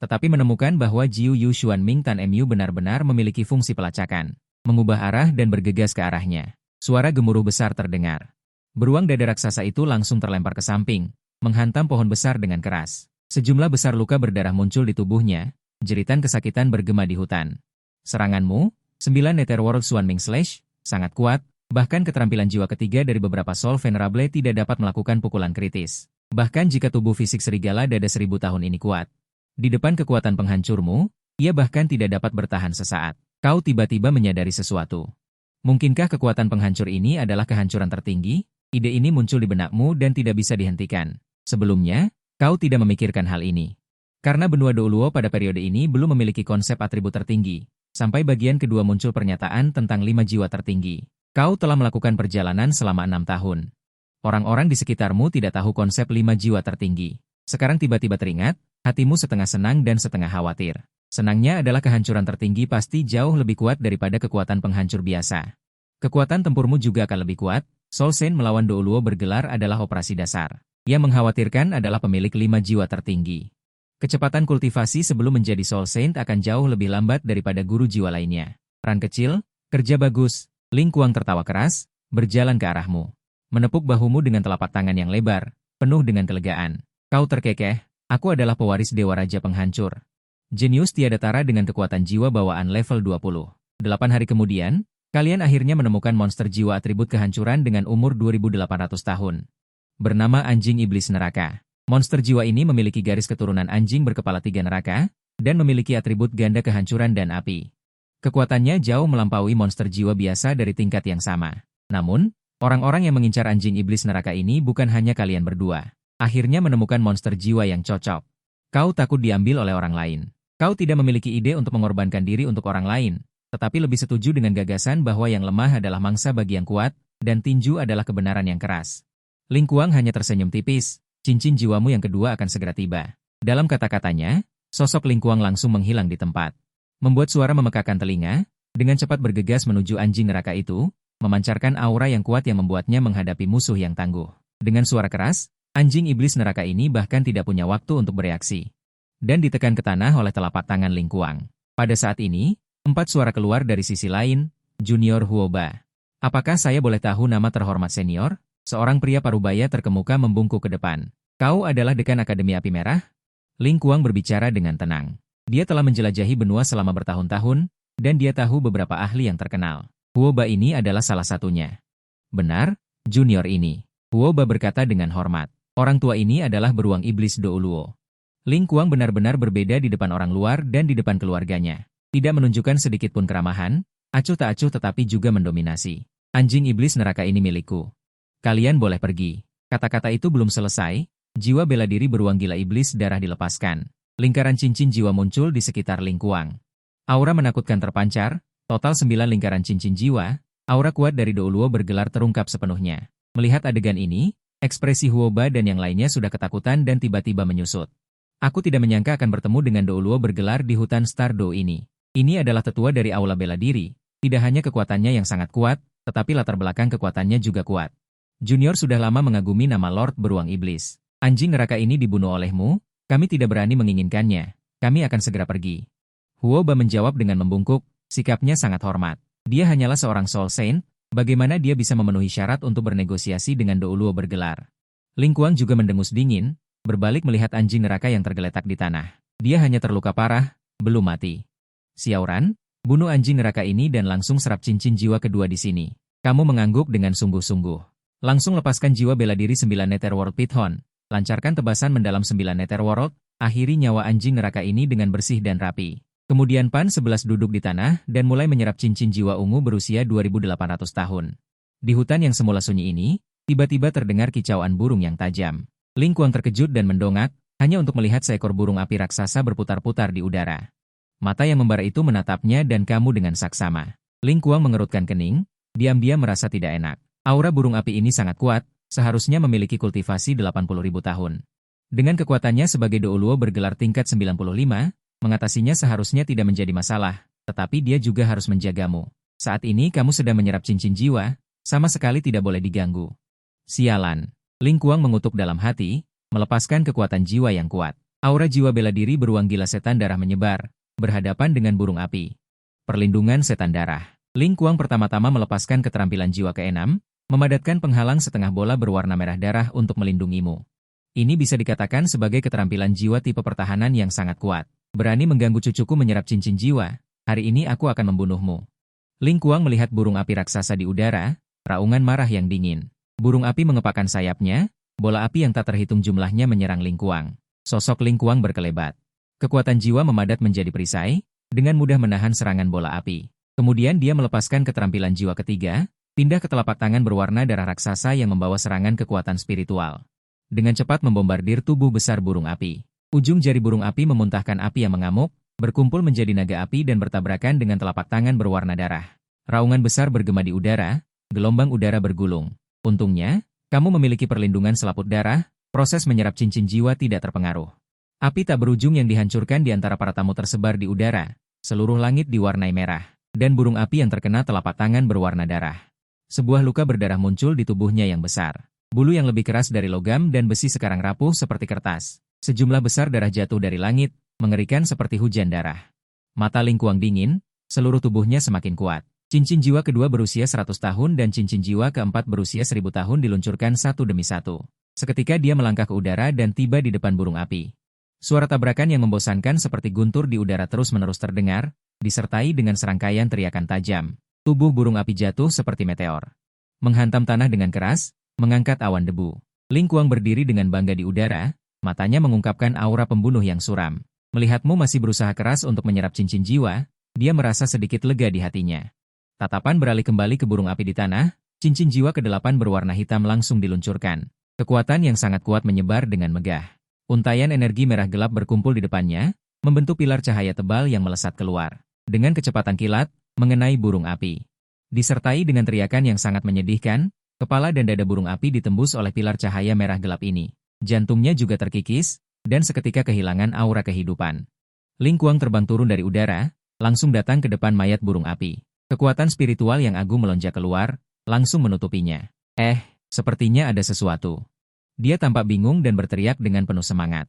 Tetapi menemukan bahwa Jiu Yu Xuan Ming Tan Mu benar-benar memiliki fungsi pelacakan. Mengubah arah dan bergegas ke arahnya. Suara gemuruh besar terdengar. Beruang dada raksasa itu langsung terlempar ke samping, menghantam pohon besar dengan keras. Sejumlah besar luka berdarah muncul di tubuhnya, jeritan kesakitan bergema di hutan. Seranganmu, 9 Netherworld Xuan Ming Slash, sangat kuat, bahkan keterampilan jiwa ketiga dari beberapa Soul Venerable tidak dapat melakukan pukulan kritis. Bahkan jika tubuh fisik serigala dada 1000 tahun ini kuat. Di depan kekuatan penghancurmu, ia bahkan tidak dapat bertahan sesaat. Kau tiba-tiba menyadari sesuatu. Mungkinkah kekuatan penghancur ini adalah kehancuran tertinggi? Ide ini muncul di benakmu dan tidak bisa dihentikan. Sebelumnya, kau tidak memikirkan hal ini. Karena benua Douluo pada periode ini belum memiliki konsep atribut tertinggi, sampai bagian kedua muncul pernyataan tentang 5 jiwa tertinggi. Kau telah melakukan perjalanan selama 6 tahun. Orang-orang di sekitarmu tidak tahu konsep 5 jiwa tertinggi. Sekarang tiba-tiba teringat, hatimu setengah senang dan setengah khawatir. Senangnya adalah kehancuran tertinggi pasti jauh lebih kuat daripada kekuatan penghancur biasa. Kekuatan tempurmu juga akan lebih kuat. Soul Saint melawan Douluo bergelar adalah operasi dasar. Yang mengkhawatirkan adalah pemilik 5 jiwa tertinggi. Kecepatan kultivasi sebelum menjadi Soul Saint akan jauh lebih lambat daripada guru jiwa lainnya. Ran kecil, kerja bagus. Ling Kuang tertawa keras, berjalan ke arahmu. Menepuk bahumu dengan telapak tangan yang lebar, penuh dengan kelegaan. Kau terkekeh, aku adalah pewaris Dewa Raja Penghancur. Jenius tiada tara dengan kekuatan jiwa bawaan level 20. 8 hari kemudian, kalian akhirnya menemukan monster jiwa atribut kehancuran dengan umur 2800 tahun. Bernama Anjing Iblis Neraka. Monster jiwa ini memiliki garis keturunan anjing berkepala 3 neraka, dan memiliki atribut ganda kehancuran dan api. Kekuatannya jauh melampaui monster jiwa biasa dari tingkat yang sama. Namun, orang-orang yang mengincar anjing iblis neraka ini bukan hanya kalian berdua. Akhirnya menemukan monster jiwa yang cocok. Kau takut diambil oleh orang lain. Kau tidak memiliki ide untuk mengorbankan diri untuk orang lain, tetapi lebih setuju dengan gagasan bahwa yang lemah adalah mangsa bagi yang kuat, dan tinju adalah kebenaran yang keras. Ling Kuang hanya tersenyum tipis, cincin jiwamu yang kedua akan segera tiba. Dalam kata-katanya, sosok Ling Kuang langsung menghilang di tempat. Membuat suara memekakan telinga, dengan cepat bergegas menuju anjing neraka itu, memancarkan aura yang kuat yang membuatnya menghadapi musuh yang tangguh. Dengan suara keras, anjing iblis neraka ini bahkan tidak punya waktu untuk bereaksi. Dan ditekan ke tanah oleh telapak tangan Ling Kuang. Pada saat ini, 4 suara keluar dari sisi lain, Junior Huoba. Apakah saya boleh tahu nama terhormat senior? Seorang pria parubaya terkemuka membungkuk ke depan. Kau adalah dekan Akademi Api Merah? Ling Kuang berbicara dengan tenang. Dia telah menjelajahi benua selama bertahun-tahun, dan dia tahu beberapa ahli yang terkenal. Huoba ini adalah salah satunya. Benar, junior ini. Huoba berkata dengan hormat. Orang tua ini adalah beruang iblis Douluo. Ling Kuang benar-benar berbeda di depan orang luar dan di depan keluarganya. Tidak menunjukkan sedikit pun keramahan, acuh tak acuh tetapi juga mendominasi. Anjing iblis neraka ini milikku. Kalian boleh pergi. Kata-kata itu belum selesai, jiwa bela diri beruang gila iblis darah dilepaskan. Lingkaran cincin jiwa muncul di sekitar Ling Kuang. Aura menakutkan terpancar, total 9 lingkaran cincin jiwa, aura kuat dari Douluo bergelar terungkap sepenuhnya. Melihat adegan ini, ekspresi Huoba dan yang lainnya sudah ketakutan dan tiba-tiba menyusut. Aku tidak menyangka akan bertemu dengan Douluo bergelar di hutan Stardo ini. Ini adalah tetua dari aula bela diri, tidak hanya kekuatannya yang sangat kuat, tetapi latar belakang kekuatannya juga kuat. Junior sudah lama mengagumi nama Lord Beruang Iblis. Anjing neraka ini dibunuh olehmu, kami tidak berani menginginkannya, kami akan segera pergi. Huoba menjawab dengan membungkuk, sikapnya sangat hormat. Dia hanyalah seorang Soul Saint, bagaimana dia bisa memenuhi syarat untuk bernegosiasi dengan Douluo bergelar. Ling Kuang juga mendengus dingin, berbalik melihat anjing neraka yang tergeletak di tanah. Dia hanya terluka parah, belum mati. Xiaoran, bunuh anjing neraka ini dan langsung serap cincin jiwa kedua di sini. Kamu mengangguk dengan sungguh-sungguh. Langsung lepaskan jiwa bela diri 9 Netherworld Pithon. Lancarkan tebasan mendalam 9 Netherworld, akhiri nyawa anjing neraka ini dengan bersih dan rapi. Kemudian Pan 11 duduk di tanah dan mulai menyerap cincin jiwa ungu berusia 2800 tahun. Di hutan yang semula sunyi ini, tiba-tiba terdengar kicauan burung yang tajam. Ling Kuang terkejut dan mendongak, hanya untuk melihat seekor burung api raksasa berputar-putar di udara. Mata yang membara itu menatapnya dan kamu dengan saksama. Ling Kuang mengerutkan kening, diam-diam merasa tidak enak. Aura burung api ini sangat kuat, seharusnya memiliki kultivasi 80.000 tahun. Dengan kekuatannya sebagai Douluo bergelar tingkat 95, mengatasinya seharusnya tidak menjadi masalah, tetapi dia juga harus menjagamu. Saat ini kamu sedang menyerap cincin jiwa, sama sekali tidak boleh diganggu. Sialan. Ling Kuang mengutuk dalam hati, melepaskan kekuatan jiwa yang kuat. Aura jiwa bela diri beruang gila setan darah menyebar, berhadapan dengan burung api. Perlindungan setan darah. Ling Kuang pertama-tama melepaskan keterampilan jiwa ke-6, memadatkan penghalang setengah bola berwarna merah darah untuk melindungimu. Ini bisa dikatakan sebagai keterampilan jiwa tipe pertahanan yang sangat kuat. Berani mengganggu cucuku menyerap cincin jiwa, hari ini aku akan membunuhmu. Ling Kuang melihat burung api raksasa di udara, raungan marah yang dingin. Burung api mengepakkan sayapnya, bola api yang tak terhitung jumlahnya menyerang Ling Kuang. Sosok Ling Kuang berkelebat. Kekuatan jiwa memadat menjadi perisai, dengan mudah menahan serangan bola api. Kemudian dia melepaskan keterampilan jiwa ketiga, pindah ke telapak tangan berwarna darah raksasa yang membawa serangan kekuatan spiritual. dengan cepat membombardir tubuh besar burung api. Ujung jari burung api memuntahkan api yang mengamuk, berkumpul menjadi naga api dan bertabrakan dengan telapak tangan berwarna darah. Raungan besar bergema di udara, gelombang udara bergulung. Untungnya, kamu memiliki perlindungan selaput darah, proses menyerap cincin jiwa tidak terpengaruh. Api tak berujung yang dihancurkan di antara para tamu tersebar di udara, seluruh langit diwarnai merah, dan burung api yang terkena telapak tangan berwarna darah. Sebuah luka berdarah muncul di tubuhnya yang besar. Bulu yang lebih keras dari logam dan besi sekarang rapuh seperti kertas. Sejumlah besar darah jatuh dari langit, mengerikan seperti hujan darah. Mata Ling Kuang dingin, seluruh tubuhnya semakin kuat. Cincin jiwa kedua berusia 100 tahun dan cincin jiwa keempat berusia 1000 tahun diluncurkan satu demi satu. Seketika dia melangkah ke udara dan tiba di depan burung api. Suara tabrakan yang membosankan seperti guntur di udara terus-menerus terdengar, disertai dengan serangkaian teriakan tajam. Tubuh burung api jatuh seperti meteor, menghantam tanah dengan keras, mengangkat awan debu. Ling Kuang berdiri dengan bangga di udara, matanya mengungkapkan aura pembunuh yang suram. Melihatmu masih berusaha keras untuk menyerap cincin jiwa, dia merasa sedikit lega di hatinya. Tatapan beralih kembali ke burung api di tanah, cincin jiwa ke-8 berwarna hitam langsung diluncurkan. Kekuatan yang sangat kuat menyebar dengan megah. Untaian energi merah gelap berkumpul di depannya, membentuk pilar cahaya tebal yang melesat keluar. Dengan kecepatan kilat, mengenai burung api. Disertai dengan teriakan yang sangat menyedihkan, kepala dan dada burung api ditembus oleh pilar cahaya merah gelap ini. Jantungnya juga terkikis, dan seketika kehilangan aura kehidupan. Ling Kuang terbang turun dari udara, langsung datang ke depan mayat burung api. Kekuatan spiritual yang agung melonjak keluar, langsung menutupinya. Sepertinya ada sesuatu. Dia tampak bingung dan berteriak dengan penuh semangat.